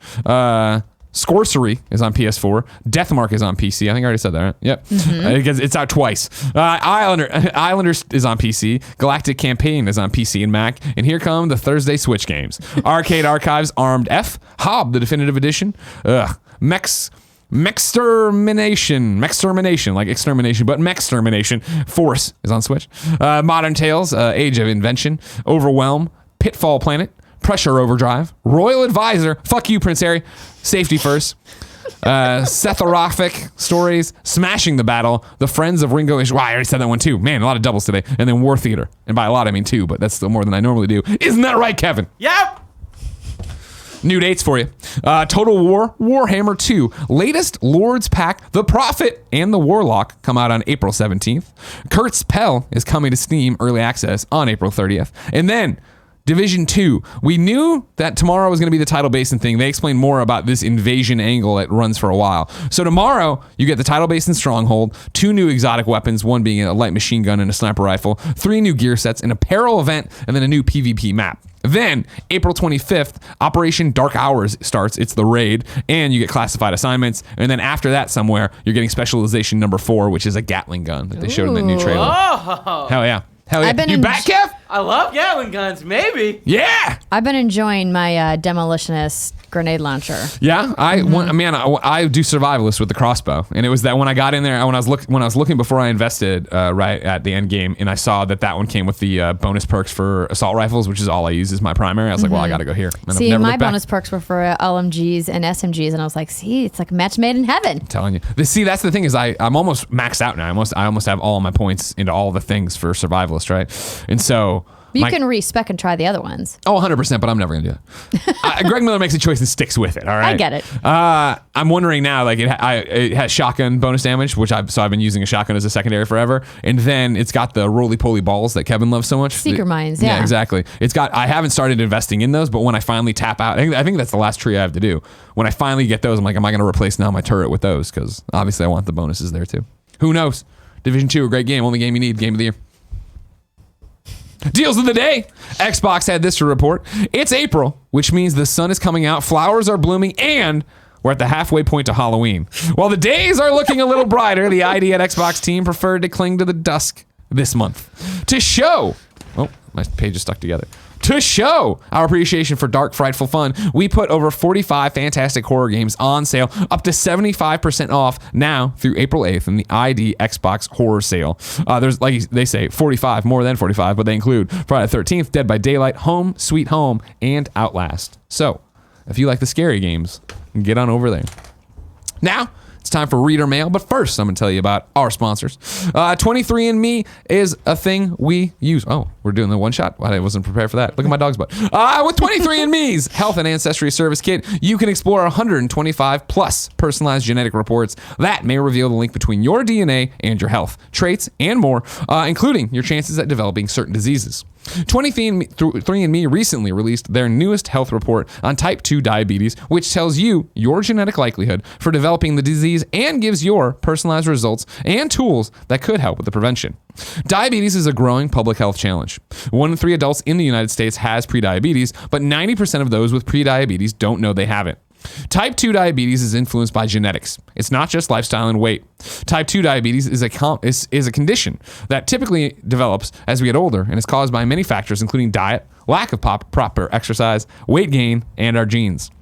Scorcery is on PS4. Deathmark is on PC. I think I already said that, right? Yep. It's out twice. Islanders is on PC. Galactic Campaign is on PC and Mac. And here come the Thursday Switch games. Arcade Archives Armed F. Hob, the Definitive Edition. Mextermination, like extermination, but Mextermination. Force is on Switch. Modern Tales, Age of Invention. Overwhelm. Pitfall Planet. Pressure Overdrive, Royal Advisor, fuck you, Prince Harry, Safety First, Setherothic Stories, Smashing the Battle, The Friends of Ringo Wow, I already said that one too. Man, a lot of doubles today. And then War Theater. And by a lot, I mean two, but that's still more than I normally do. Isn't that right, Kevin? Yep. New dates for you. Total War, Warhammer 2, latest Lord's Pack, The Prophet, and The Warlock come out on April 17th. Kurt's Pell is coming to Steam Early Access on April 30th. And then Division 2. We knew that tomorrow was going to be the Tidal Basin thing. They explained more about this invasion angle that runs for a while. So tomorrow, you get the Tidal Basin Stronghold, 2 new exotic weapons, one being a light machine gun and a sniper rifle, 3 new gear sets, an apparel event, and then a new PvP map. Then, April 25th, Operation Dark Hours starts. It's the raid, and you get classified assignments. And then after that somewhere, you're getting specialization number 4, which is a Gatling gun that they showed in the new trailer. Oh, Hell yeah. Hell yeah. I've been You back, Kev? I love Gatling guns. Maybe. Yeah. I've been enjoying my demolitionist grenade launcher. Yeah, I do survivalist with the crossbow, and it was that when I got in there, when I was looking before I invested right at the end game, and I saw that one came with the bonus perks for assault rifles, which is all I use as my primary. I was like, well, I got to go here. And See, I've never my looked back. bonus perks were for LMGs and SMGs, and I was like, see, it's like a match made in heaven. I'm telling you. See, that's the thing is I'm almost maxed out now. I almost have all my points into all the things for survivalist, right? And so. You can respec and try the other ones. Oh, 100%, but I'm never going to do it. Greg Miller makes a choice and sticks with it, all right? I get it. I'm wondering now, like, it has shotgun bonus damage, so I've been using a shotgun as a secondary forever, and then it's got the roly-poly balls that Kevin loves so much. Seeker mines, yeah. Yeah, exactly. I haven't started investing in those, but when I finally tap out, I think that's the last tree I have to do. When I finally get those, I'm like, am I going to replace now my turret with those? Because obviously I want the bonuses there too. Who knows? Division 2, a great game. Only game you need. Game of the year. Deals of the day. Xbox had this to report. It's April, which means the sun is coming out, flowers are blooming, and we're at the halfway point to Halloween. While the days are looking a little brighter, the ID at Xbox team preferred to cling to the dusk this month. To show, oh, my page is stuck together. To show our appreciation for dark, frightful fun, we put over 45 fantastic horror games on sale, up to 75% off now through April 8th in the ID Xbox Horror Sale. There's, like they say, 45, more than 45, but they include Friday the 13th, Dead by Daylight, Home Sweet Home, and Outlast. So, if you like the scary games, get on over there. Now, it's time for reader mail, but first I'm going to tell you about our sponsors. 23andMe is a thing we use. Oh, we're doing the one shot? I wasn't prepared for that. Look at my dog's butt. With 23andMe's Health and Ancestry Service Kit, you can explore 125 plus personalized genetic reports that may reveal the link between your DNA and your health, traits, and more, including your chances at developing certain diseases. 23andMe recently released their newest health report on type 2 diabetes, which tells you your genetic likelihood for developing the disease and gives your personalized results and tools that could help with the prevention. Diabetes is a growing public health challenge. 1 in 3 adults in the United States has prediabetes, but 90% of those with prediabetes don't know they have it. Type 2 diabetes is influenced by genetics. It's not just lifestyle and weight. Type 2 diabetes is a condition that typically develops as we get older and is caused by many factors, including diet, lack of proper exercise, weight gain, and our genes.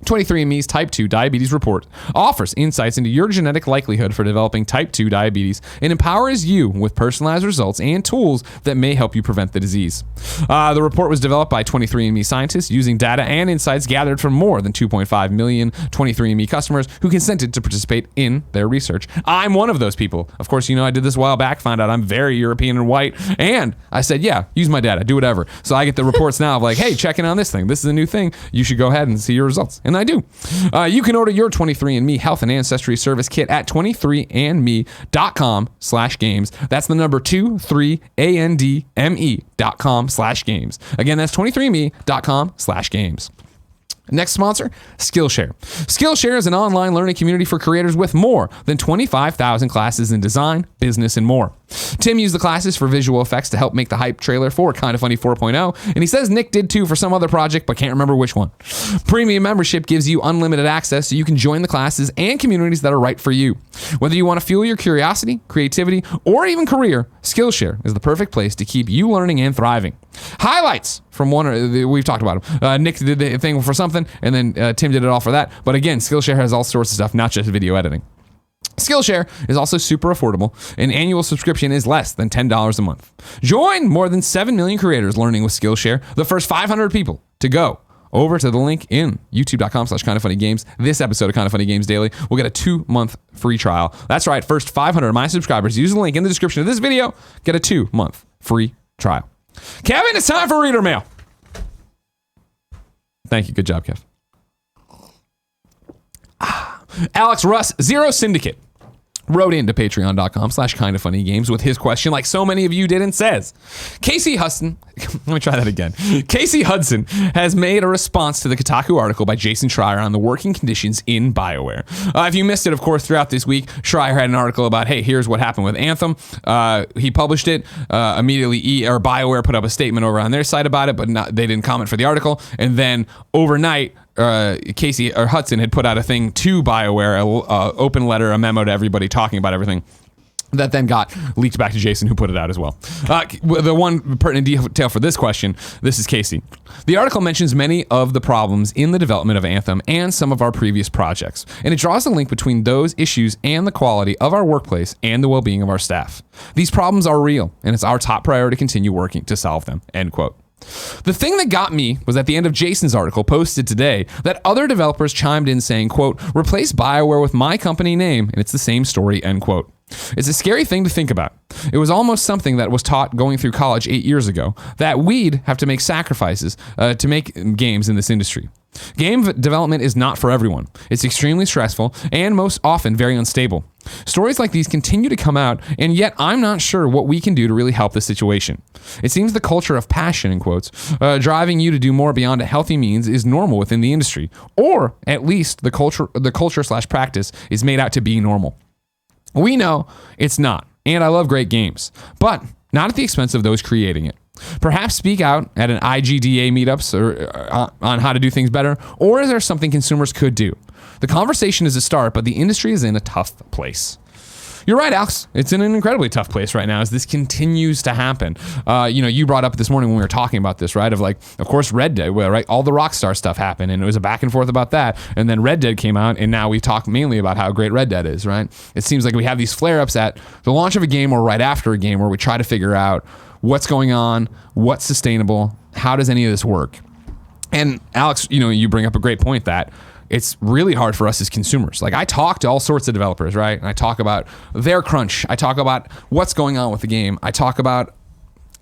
23andMe's Type 2 Diabetes Report offers insights into your genetic likelihood for developing Type 2 diabetes and empowers you with personalized results and tools that may help you prevent the disease. The report was developed by 23andMe scientists using data and insights gathered from more than 2.5 million 23andMe customers who consented to participate in their research. I'm one of those people. Of course, you know I did this a while back, found out I'm very European and white, and I said, yeah, use my data, do whatever. So I get the reports now of like, hey, check in on this thing. This is a new thing. You should go ahead and see your results. And I do. You can order your 23andMe Health and Ancestry Service Kit at 23andme.com/games. That's the number 23andme.com/games. Again, that's 23andme.com/games. Next sponsor, SkillShare. SkillShare is an online learning community for creators with more than 25,000 classes in design, business, and more. Tim used the classes for visual effects to help make the hype trailer for Kinda Funny 4.0, and he says Nick did too for some other project, but can't remember which one. Premium membership gives you unlimited access so you can join the classes and communities that are right for you. Whether you want to fuel your curiosity, creativity, or even career, SkillShare is the perfect place to keep you learning and thriving. Highlights from one, we've talked about them. Nick did the thing for something, and then Tim did it all for that. But again, Skillshare has all sorts of stuff, not just video editing. Skillshare is also super affordable. An annual subscription is less than $10 a month. Join more than 7 million creators learning with Skillshare, the first 500 people to go over to the link in youtube.com/kindafunnygames. This episode of Kinda Funny Games Daily will get a 2-month free trial. That's right, first 500 of my subscribers use the link in the description of this video, get a 2-month free trial. Kevin, it's time for reader mail. Thank you. Good job, Kev. Alex Russ, Zero Syndicate, wrote into patreon.com/kindafunnygames with his question, like so many of you did, and says, Casey Hudson, let me try that again. Casey Hudson has made a response to the Kotaku article by Jason Schreier on the working conditions in BioWare. If you missed it, of course, throughout this week, Schreier had an article about, hey, here's what happened with Anthem. He published it immediately. BioWare put up a statement over on their site about it, but they didn't comment for the article. And then overnight, Casey or Hudson had put out a thing to BioWare, a open letter, a memo to everybody talking about everything. That then got leaked back to Jason, who put it out as well. The one pertinent detail for this question, this is Casey. The article mentions many of the problems in the development of Anthem and some of our previous projects, and it draws a link between those issues and the quality of our workplace and the well-being of our staff. These problems are real, and it's our top priority to continue working to solve them, end quote. The thing that got me was at the end of Jason's article posted today that other developers chimed in saying, quote, replace BioWare with my company name and it's the same story, end quote. It's a scary thing to think about. It was almost something that was taught going through college 8 years ago, that we'd have to make sacrifices to make games in this industry. Game development is not for everyone. It's extremely stressful and most often very unstable. Stories like these continue to come out, and yet I'm not sure what we can do to really help this situation. It seems the culture of passion, in quotes, driving you to do more beyond a healthy means is normal within the industry, or at least the culture/practice is made out to be normal. We know it's not, and I love great games, but not at the expense of those creating it. Perhaps speak out at an IGDA meetups or on how to do things better, or is there something consumers could do? The conversation is a start, but the industry is in a tough place. you're right, Alex. It's in an incredibly tough place right now as this continues to happen. You brought up this morning when we were talking about this, right? Of like, of course, Red Dead, right? All the Rockstar stuff happened, and it was a back and forth about that. And then Red Dead came out, and now we talk mainly about how great Red Dead is, right? It seems like we have these flare-ups at the launch of a game or right after a game where we try to figure out what's going on, what's sustainable, how does any of this work? And Alex, you bring up a great point that it's really hard for us as consumers. Like, I talk to all sorts of developers, right? And I talk about their crunch. I talk about what's going on with the game. I talk about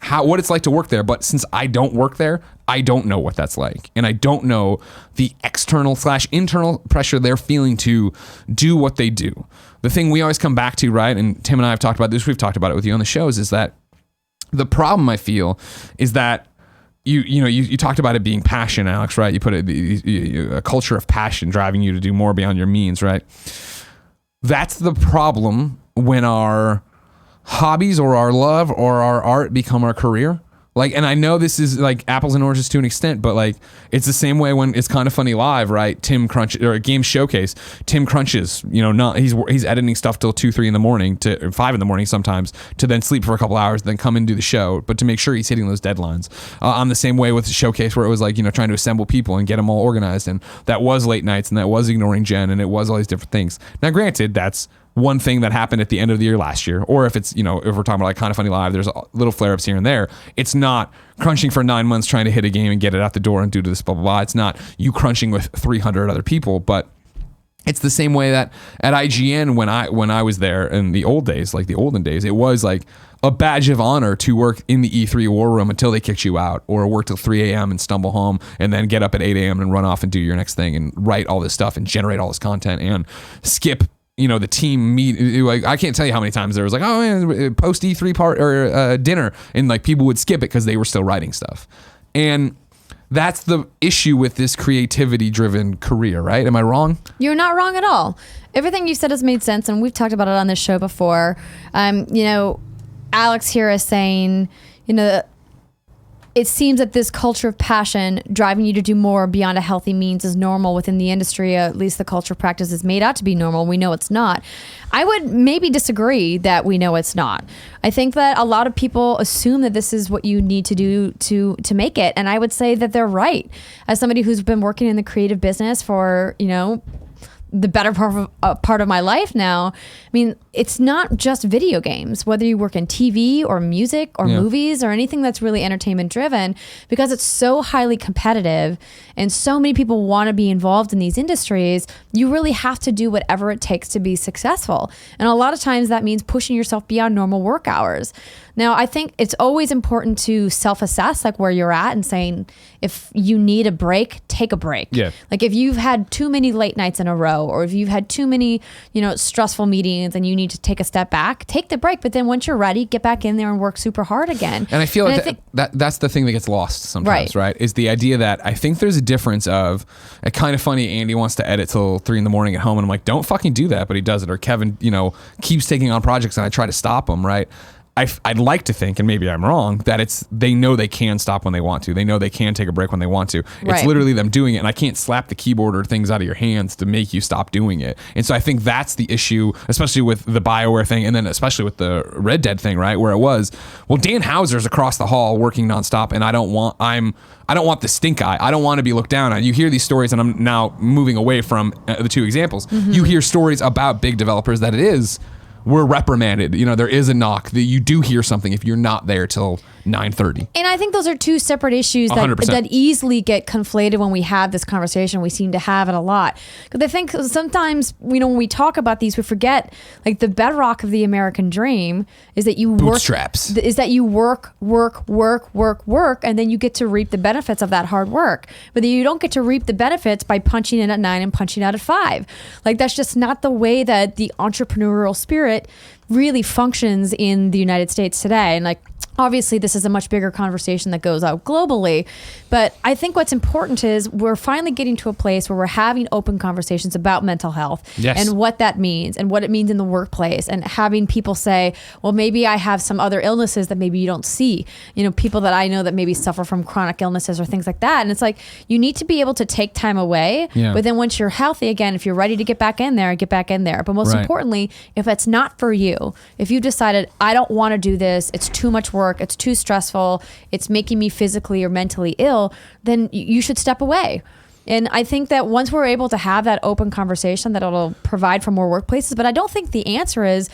what it's like to work there. But since I don't work there, I don't know what that's like. And I don't know the external/internal pressure they're feeling to do what they do. The thing we always come back to, right? And Tim and I have talked about this. We've talked about it with you on the shows, is that the problem I feel is that you talked about it being passion, Alex, right? You put it, a culture of passion driving you to do more beyond your means, right? That's the problem when our hobbies or our love or our art become our career. Like, and I know this is like apples and oranges to an extent, but like, it's the same way when it's Kind of Funny Live, right? Tim Crunch, or a game showcase, Tim crunches, he's editing stuff till 2-3 in the morning to 5 in the morning sometimes, to then sleep for a couple hours, then come and do the show, but to make sure he's hitting those deadlines. I'm the same way with the showcase, where it was like, trying to assemble people and get them all organized. And that was late nights, and that was ignoring Jen, and it was all these different things. Now, granted, that's one thing that happened at the end of the year last year, or if it's, if we're talking about like Kind of Funny Live, there's little flare-ups here and there. It's not crunching for 9 months trying to hit a game and get it out the door and do this blah blah blah. It's not you crunching with 300 other people, but it's the same way that at IGN when I was there in the old days, like the olden days, it was like a badge of honor to work in the E3 war room until they kicked you out, or work till 3 a.m. and stumble home and then get up at 8 a.m. and run off and do your next thing and write all this stuff and generate all this content and skip the team meet. Like, I can't tell you how many times there was like, oh man, post E3 part or dinner, and like people would skip it because they were still writing stuff. And that's the issue with this creativity driven career, right? Am I wrong? You're not wrong at all. Everything you said has made sense, and we've talked about it on this show before. Alex here is saying, it seems that this culture of passion driving you to do more beyond a healthy means is normal within the industry. At least the culture of practice is made out to be normal. We know it's not. I would maybe disagree that we know it's not. I think that a lot of people assume that this is what you need to do to make it. And I would say that they're right. As somebody who's been working in the creative business for, the better part of my life now. I mean, it's not just video games, whether you work in TV or music or movies or anything that's really entertainment driven, because it's so highly competitive and so many people want to be involved in these industries. You really have to do whatever it takes to be successful. And a lot of times that means pushing yourself beyond normal work hours. Now, I think it's always important to self-assess, like where you're at, and saying if you need a break, take a break. Yeah. Like if you've had too many late nights in a row, or if you've had too many, stressful meetings and you need to take a step back, take the break. But then once you're ready, get back in there and work super hard again. And I feel like that's the thing that gets lost sometimes, right? Is the idea that I think there's a difference of a Kind of Funny Andy wants to edit till 3 a.m. at home, and I'm like, don't fucking do that, but he does it. Or Kevin, keeps taking on projects and I try to stop him, right? I'd like to think, and maybe I'm wrong, that they know they can stop when they want to. They know they can take a break when they want to. Right. It's literally them doing it, and I can't slap the keyboard or things out of your hands to make you stop doing it. And so I think that's the issue, especially with the BioWare thing, and then especially with the Red Dead thing, right? Where it was, well, Dan Houser's across the hall working nonstop, and I don't want the stink eye. I don't want to be looked down on. You hear these stories, and I'm now moving away from the two examples. Mm-hmm. You hear stories about big developers that we're reprimanded. There is a knock that you do hear something if you're not there till 9:30. And I think those are two separate issues that easily get conflated when we have this conversation. We seem to have it a lot. Because I think sometimes, when we talk about these, we forget, like, the bedrock of the American dream is that you bootstraps. Is that you work, and then you get to reap the benefits of that hard work. But you don't get to reap the benefits by punching in at 9 and punching out at 5. Like, that's just not the way that the entrepreneurial spirit really functions in the United States today. And like, Obviously, this is a much bigger conversation that goes out globally, but I think what's important is we're finally getting to a place where we're having open conversations about mental health and what that means and what it means in the workplace, and having people say, well, maybe I have some other illnesses that maybe you don't see. You know, people that I know that maybe suffer from chronic illnesses or things like that. And it's like, you need to be able to take time away, but then once you're healthy again, if you're ready to get back in there, get back in there. But most importantly, if it's not for you, if you decided, I don't want to do this, it's too much work, it's too stressful, it's making me physically or mentally ill, then you should step away. And I think that once we're able to have that open conversation, that it'll provide for more workplaces. But I don't think the answer is,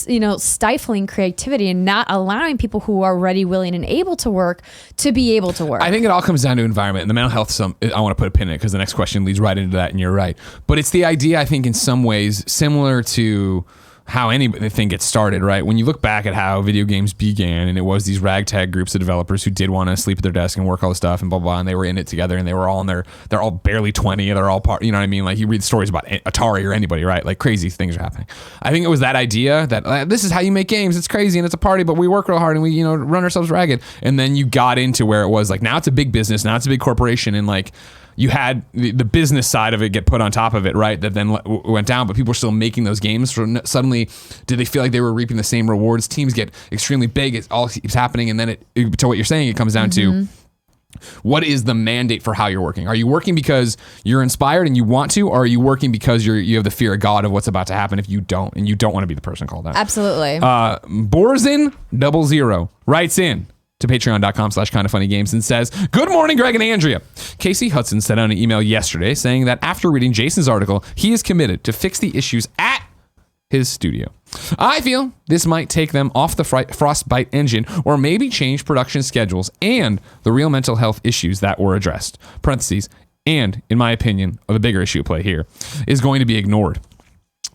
you know, stifling creativity and not allowing people who are ready, willing, and able to work to be able to work. I think it all comes down to environment and the mental health. I want to put a pin in it because the next question leads right into that, and you're right. But it's the idea, I think, in some ways similar to how anything gets started, right? When you look back at how video games began, and it was these ragtag groups of developers who did want to sleep at their desk and work all this stuff and blah, blah, and they were in it together, and they were all in they're all barely 20, they're all part, you know what I mean? Like, you read stories about Atari or anybody, right? Like, crazy things are happening. I think it was that idea that this is how you make games. It's crazy and it's a party, but we work real hard and we, you know, run ourselves ragged. And then you got into where it was like, now it's a big business, now it's a big corporation, and like, you had the business side of it get put on top of it, right? That then went down, but people were still making those games. So suddenly, did they feel like they were reaping the same rewards? Teams get extremely big. It all keeps happening. And then to what you're saying, it comes down to, what is the mandate for how you're working? Are you working because you're inspired and you want to, or are you working because you have the fear of God of what's about to happen if you don't, and you don't want to be the person called out? Absolutely. Bore-zen Zero writes in to patreon.com/kindoffunnygames and says, good morning, Greg and Andrea. Casey Hudson sent out an email yesterday saying that after reading Jason's article, he is committed to fix the issues at his studio. I feel this might take them off the Frostbite engine, or maybe change production schedules and the real mental health issues that were addressed. Parentheses, and in my opinion, the bigger issue at play here, is going to be ignored.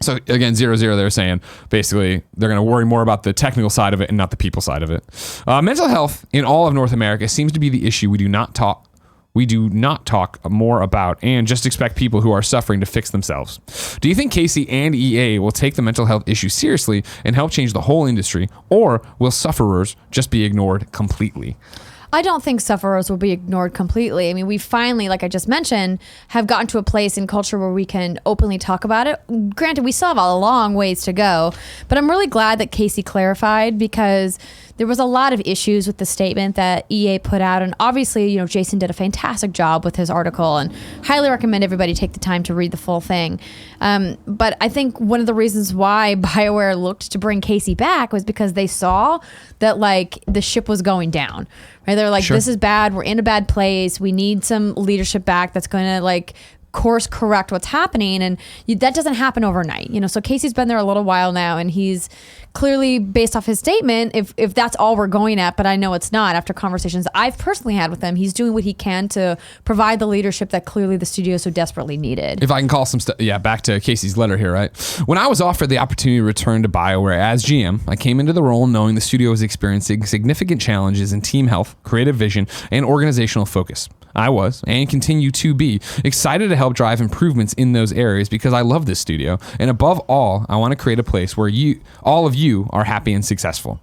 So again, 0-0, they're saying basically they're going to worry more about the technical side of it and not the people side of it. Mental health in all of North America seems to be the issue we do not talk more about, and just expect people who are suffering to fix themselves. Do you think Casey and EA will take the mental health issue seriously and help change the whole industry, or will sufferers just be ignored completely? I don't think sufferers will be ignored completely. I mean, we finally, like I just mentioned, have gotten to a place in culture where we can openly talk about it. Granted, we still have a long ways to go, but I'm really glad that Casey clarified, because there was a lot of issues with the statement that EA put out. And obviously, you know, Jason did a fantastic job with his article, and highly recommend everybody take the time to read the full thing. But I think one of the reasons why BioWare looked to bring Casey back was because they saw that, like, the ship was going down. Right? They're like, this is bad. We're in a bad place. We need some leadership back that's going to, like, course correct what's happening. And that doesn't happen overnight. You know, so Casey's been there a little while now, and he's clearly, based off his statement, if that's all we're going at, but I know it's not, after conversations I've personally had with him, he's doing what he can to provide the leadership that clearly the studio so desperately needed. If I can call some stuff, back to Casey's letter here, right? When I was offered the opportunity to return to BioWare as GM, I came into the role knowing the studio was experiencing significant challenges in team health, creative vision, and organizational focus. I was, and continue to be, excited to help drive improvements in those areas because I love this studio. And above all, I want to create a place where all of you are happy and successful.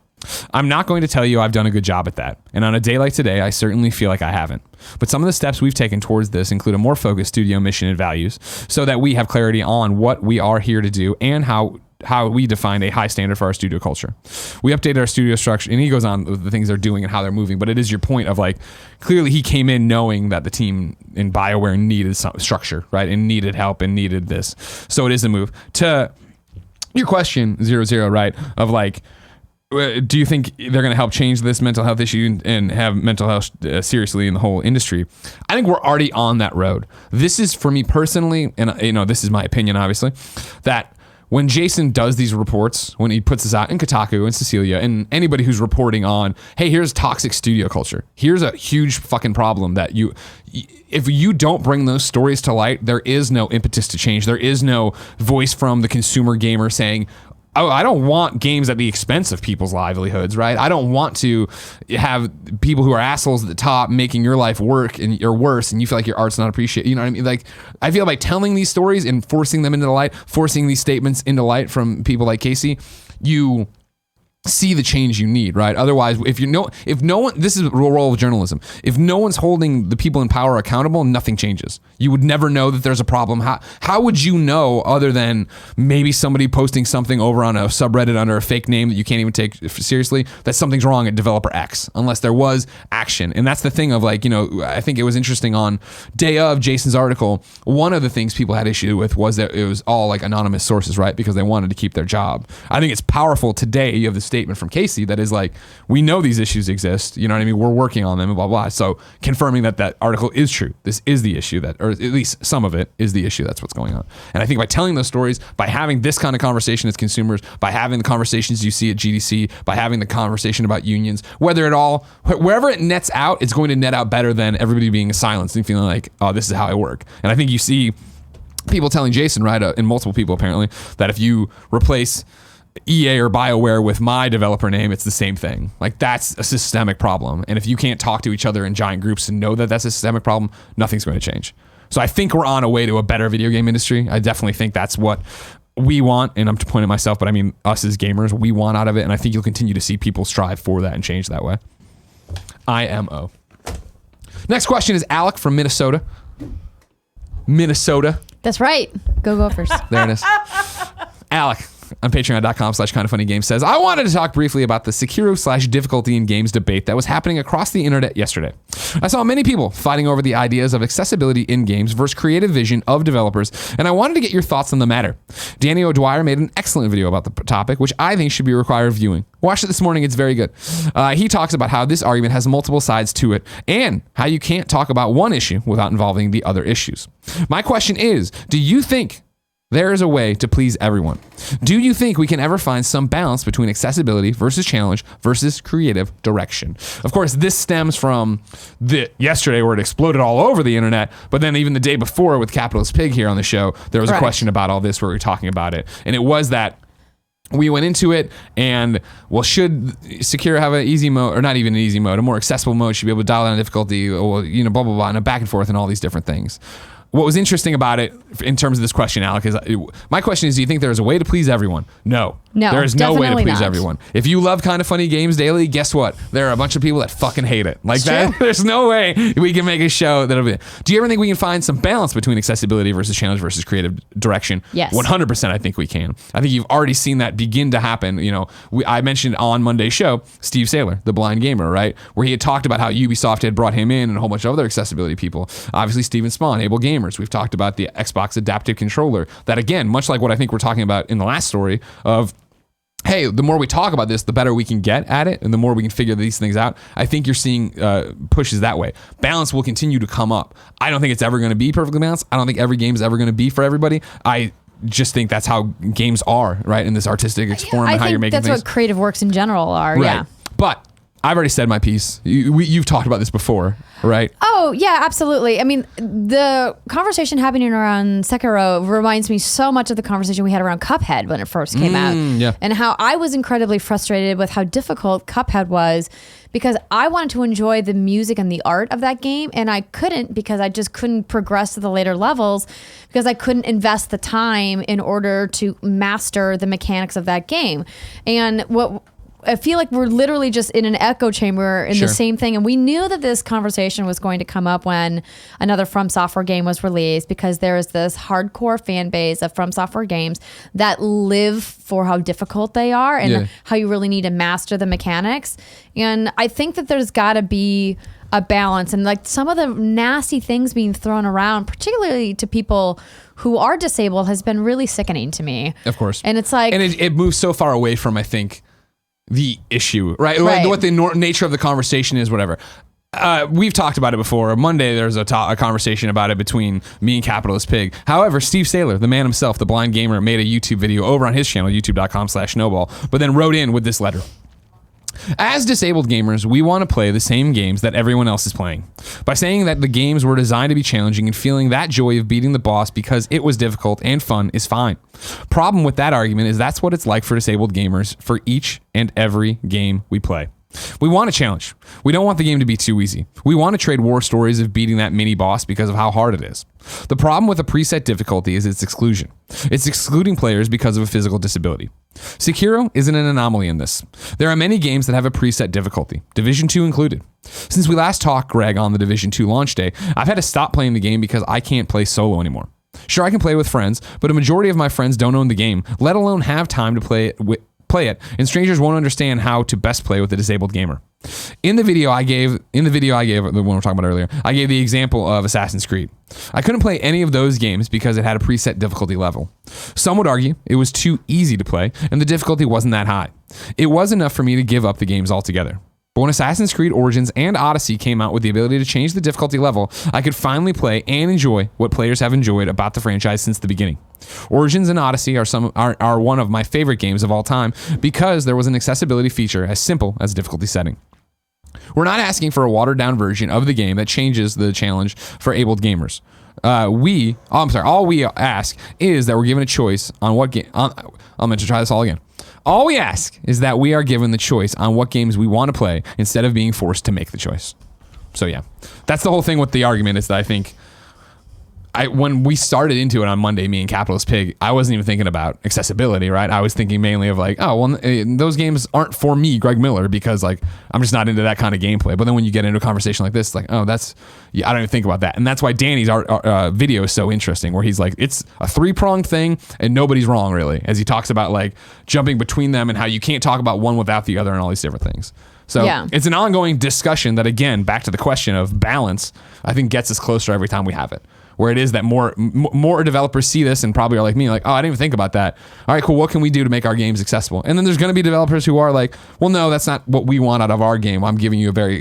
I'm not going to tell you I've done a good job at that. And on a day like today, I certainly feel like I haven't. But some of the steps we've taken towards this include a more focused studio mission and values, so that we have clarity on what we are here to do and how we define a high standard for our studio culture. We updated our studio structure, and he goes on with the things they're doing and how they're moving, but it is your point of, like, clearly he came in knowing that the team in BioWare needed some structure, right? And needed help and needed this. So it is a move. To your question, 0-0, right? Of, like, do you think they're going to help change this mental health issue and have mental health seriously in the whole industry? I think we're already on that road. This is, for me personally, and, you know, this is my opinion, obviously, that when Jason does these reports, when he puts this out in Kotaku and Cecilia and anybody who's reporting on, hey, here's toxic studio culture. Here's a huge fucking problem that if you don't bring those stories to light, there is no impetus to change. There is no voice from the consumer gamer saying, oh, I don't want games at the expense of people's livelihoods, right? I don't want to have people who are assholes at the top making your life work and or worse, and you feel like your art's not appreciated. You know what I mean? Like, I feel like telling these stories and forcing them into the light, forcing these statements into light from people like Casey, you see the change you need, right? Otherwise, if no one, this is the role of journalism. If no one's holding the people in power accountable, nothing changes. You would never know that there's a problem. How would you know, other than maybe somebody posting something over on a subreddit under a fake name that you can't even take seriously, that something's wrong at developer X, unless there was action. And that's the thing of like, I think it was interesting on day of Jason's article, one of the things people had issue with was that it was all like anonymous sources, right? Because they wanted to keep their job. I think it's powerful today. You have the statement from Casey that is like, we know these issues exist, you know what I mean? We're working on them and blah, blah. So confirming that article is true. This is the issue or at least some of it is the issue. That's what's going on. And I think by telling those stories, by having this kind of conversation as consumers, by having the conversations you see at GDC, by having the conversation about unions, wherever it nets out, it's going to net out better than everybody being silenced and feeling like, oh, this is how I work. And I think you see people telling Jason, right, and multiple people apparently, that if you replace EA or BioWare with my developer name, it's the same thing. Like, that's a systemic problem. And if you can't talk to each other in giant groups and know that that's a systemic problem, nothing's going to change. So I think we're on a way to a better video game industry. I definitely think that's what we want, and I'm pointing at myself, but I mean us as gamers, we want out of it, and I think you'll continue to see people strive for that and change that way. IMO. Next question is Alec from Minnesota. That's right. Go Gophers. There it is. Alec on patreon.com/kindoffunnygames says, I wanted to talk briefly about the Sekiro/difficulty in games debate that was happening across the internet yesterday. I saw many people fighting over the ideas of accessibility in games versus creative vision of developers, and I wanted to get your thoughts on the matter. Danny O'Dwyer made an excellent video about the topic, which I think should be required viewing. Watched it this morning. It's very good. He talks about how this argument has multiple sides to it and how you can't talk about one issue without involving the other issues. My question is, do you think there is a way to please everyone? Do you think we can ever find some balance between accessibility versus challenge versus creative direction? Of course, this stems from yesterday where it exploded all over the internet, but then even the day before with Capitalist Pig here on the show, there was a question about all this where we were talking about it. And it was that we went into it and, well, should Sekiro have an easy mode, or not even an easy mode, a more accessible mode? Should be able to dial down difficulty, or, blah, blah, blah, and a back and forth and all these different things. What was interesting about it in terms of this question, Alec, is my question is, do you think there is a way to please everyone? No. There is no way to please everyone. If you love Kind of Funny Games Daily, guess what? There are a bunch of people that fucking hate it. Like that. There's no way we can make a show that'll be. Do you ever think we can find some balance between accessibility versus challenge versus creative direction? Yes. 100% I think we can. I think you've already seen that begin to happen. I mentioned on Monday's show, Steve Saylor, the blind gamer, right? Where he had talked about how Ubisoft had brought him in and a whole bunch of other accessibility people. Obviously, Steven Spawn, Able Gamers. We've talked about the Xbox Adaptive Controller. That, again, much like what I think we're talking about in the last story of, hey, the more we talk about this, the better we can get at it, and the more we can figure these things out. I think you're seeing pushes that way. Balance will continue to come up. I don't think it's ever going to be perfectly balanced. I don't think every game is ever going to be for everybody. I just think that's how games are, right, in this artistic form and how you're making things. That's what creative works in general are, right. Yeah. But I've already said my piece. You've talked about this before, right? Oh, yeah, absolutely. I mean, the conversation happening around Sekiro reminds me so much of the conversation we had around Cuphead when it first came out. Yeah. And how I was incredibly frustrated with how difficult Cuphead was because I wanted to enjoy the music and the art of that game, and I couldn't because I just couldn't progress to the later levels because I couldn't invest the time in order to master the mechanics of that game. And what I feel like we're literally just in an echo chamber in the same thing. And we knew that this conversation was going to come up when another From Software game was released, because there is this hardcore fan base of From Software games that live for how difficult they are and how you really need to master the mechanics. And I think that there's got to be a balance, and like some of the nasty things being thrown around, particularly to people who are disabled, has been really sickening to me. Of course. And it's like, and it moves so far away from, I think, the issue, right? What the nature of the conversation is, whatever. We've talked about it before. Monday, there's a conversation about it between me and Capitalist Pig. However, Steve Saylor, the man himself, the blind gamer, made a YouTube video over on his channel, youtube.com/snowball, but then wrote in with this letter. As disabled gamers, we want to play the same games that everyone else is playing. By saying that the games were designed to be challenging and feeling that joy of beating the boss because it was difficult and fun is fine. Problem with that argument is that's what it's like for disabled gamers for each and every game we play. We want a challenge. We don't want the game to be too easy. We want to trade war stories of beating that mini boss because of how hard it is. The problem with a preset difficulty is its exclusion. It's excluding players because of a physical disability. Sekiro isn't an anomaly in this. There are many games that have a preset difficulty, Division 2 included. Since we last talked, Greg, on the Division 2 launch day, I've had to stop playing the game because I can't play solo anymore. Sure, I can play with friends, but a majority of my friends don't own the game, let alone have time to play it, and strangers won't understand how to best play with a disabled gamer. In the video I gave, the one we were talking about earlier, I gave the example of Assassin's Creed. I couldn't play any of those games because it had a preset difficulty level. Some would argue it was too easy to play and the difficulty wasn't that high. It was enough for me to give up the games altogether. But when Assassin's Creed Origins and Odyssey came out with the ability to change the difficulty level, I could finally play and enjoy what players have enjoyed about the franchise since the beginning. Origins and Odyssey are one of my favorite games of all time because there was an accessibility feature as simple as difficulty setting. We're not asking for a watered-down version of the game that changes the challenge for abled gamers. All we ask is that we're given a choice on what game. I'm going to try this all again. All we ask is that we are given the choice on what games we want to play instead of being forced to make the choice. So yeah, that's the whole thing with the argument is that I think when we started into it on Monday, me and Capitalist Pig, I wasn't even thinking about accessibility, right? I was thinking mainly of like, oh, well, those games aren't for me, Greg Miller, because like I'm just not into that kind of gameplay. But then when you get into a conversation like this, like, oh, I don't even think about that. And that's why Danny's video is so interesting, where he's like, it's a 3-pronged thing and nobody's wrong really, as he talks about like jumping between them and how you can't talk about one without the other and all these different things. So It's an ongoing discussion that, again, back to the question of balance, I think gets us closer every time we have it. Where it is that more developers see this and probably are like me, like, oh, I didn't even think about that. All right, cool. What can we do to make our games accessible? And then there's going to be developers who are like, well, no, that's not what we want out of our game. I'm giving you a very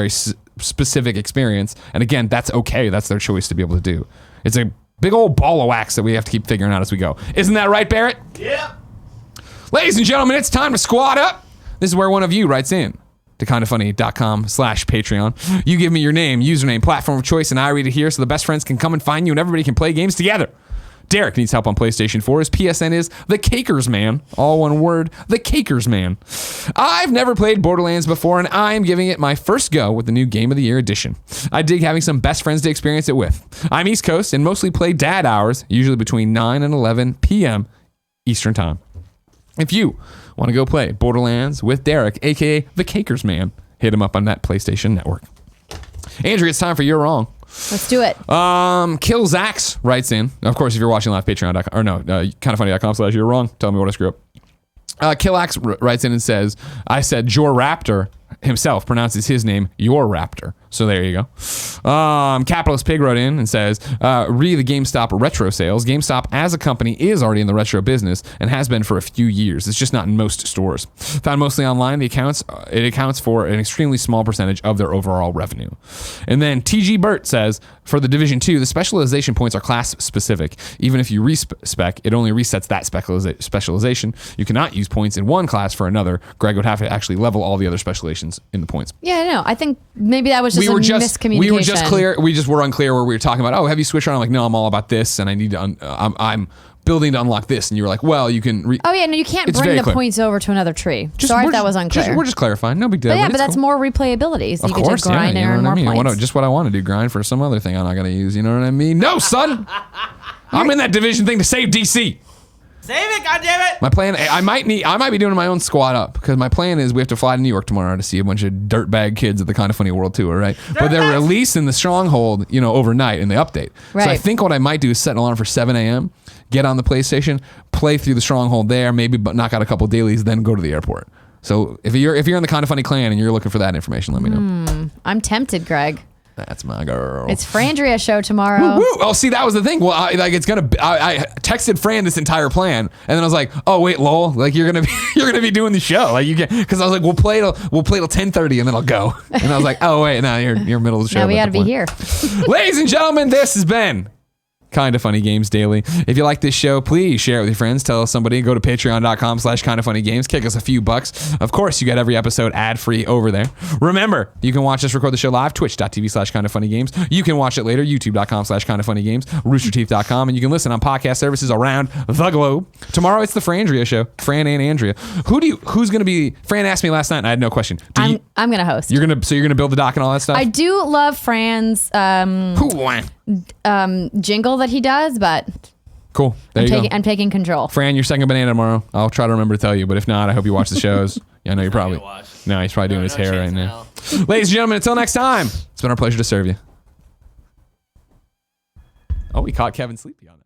specific experience. And again, that's okay. That's their choice to be able to do. It's a big old ball of wax that we have to keep figuring out as we go. Isn't that right, Barrett? Yeah. Ladies and gentlemen, it's time to squad up. This is where one of you writes in to kindoffunny.com/Patreon. You give me your name, username, platform of choice, and I read it here so the best friends can come and find you and everybody can play games together. Deric needs help on PlayStation 4. His PSN is TheCakersMan. All one word, TheCakersMan. I've never played Borderlands before, and I'm giving it my first go with the new Game of the Year edition. I dig having some best friends to experience it with. I'm East Coast and mostly play dad hours, usually between 9 and 11 p.m. Eastern Time. If you want to go play Borderlands with Deric, a.k.a. TheCakersMan, hit him up on that PlayStation Network. Andrea, it's time for You're Wrong. Let's do it. Killzax writes in. Of course, if you're watching live, Patreon.com, or no, kindoffunny.com/You're Wrong. Tell me what I screw up. Killax writes in and says, I said Jor Raptor himself pronounces his name Your Raptor. So there you go. Capitalist Pig wrote in and says, re the GameStop retro sales. GameStop as a company is already in the retro business and has been for a few years. It's just not in most stores. Found mostly online, it accounts for an extremely small percentage of their overall revenue. And then TG Burt says, for the Division 2, the specialization points are class specific. Even if you respec, it only resets that specialization. You cannot use points in one class for another. Greg would have to actually level all the other specializations in the points. Yeah, no, I think maybe that was just miscommunication. We were just clear. We just were unclear where we were talking about, oh, have you switched around? I'm like, no, I'm all about this, and I need to, I'm building to unlock this. And you were like, well, you can. Oh, yeah, no, you can't bring the points over to another tree. Sorry if that was unclear. We're just clarifying. No big deal. But yeah, but that's cool. More replayability. So of you can just grind and earn more points. Just what I want to do, grind for some other thing I'm not going to use. You know what I mean? No, son! I'm in that Division thing to save DC. Save it, goddammit! My plan, I might be doing my own squad up because my plan is we have to fly to New York tomorrow to see a bunch of dirtbag kids at the Kind of Funny World Tour, right? But they're released in the Stronghold, overnight in the update. Right. So I think what I might do is set an alarm for 7 a.m., get on the PlayStation, play through the Stronghold there, maybe knock out a couple dailies, then go to the airport. So if you're in the Kind of Funny clan and you're looking for that information, let me know. I'm tempted, Greg. That's my girl. It's Frandria show tomorrow. Woo, woo. Oh, see, that was the thing. Well, I texted Fran this entire plan, and then I was like, "Oh wait, lol, like you're gonna be doing the show, like you can," because I was like, "We'll play till 10:30, and then I'll go." And I was like, "Oh wait, no, you're middle of the show." Now we got to be here. Ladies and gentlemen, this has been Kinda Funny Games Daily. If you like this show, please share it with your friends. Tell somebody. Go to patreon.com/kindafunnygames. Kick us a few bucks. Of course, you get every episode ad-free over there. Remember, you can watch us record the show live, twitch.tv/kindafunnygames. You can watch it later, youtube.com/kindafunnygames, roosterteeth.com, and you can listen on podcast services around the globe. Tomorrow, it's the Fran Andrea show. Fran and Andrea. Who's going to be... Fran asked me last night, and I had no question. I'm going to host. You're going to build the doc and all that stuff? I do love Fran's jingle that he does, but cool. There you go. I'm taking control. Fran, your second banana tomorrow. I'll try to remember to tell you, but if not, I hope you watch the shows. Yeah, I know you're probably... No, he's probably doing his hair right now. Ladies and gentlemen, until next time, it's been our pleasure to serve you. Oh, we caught Kevin sleepy on that.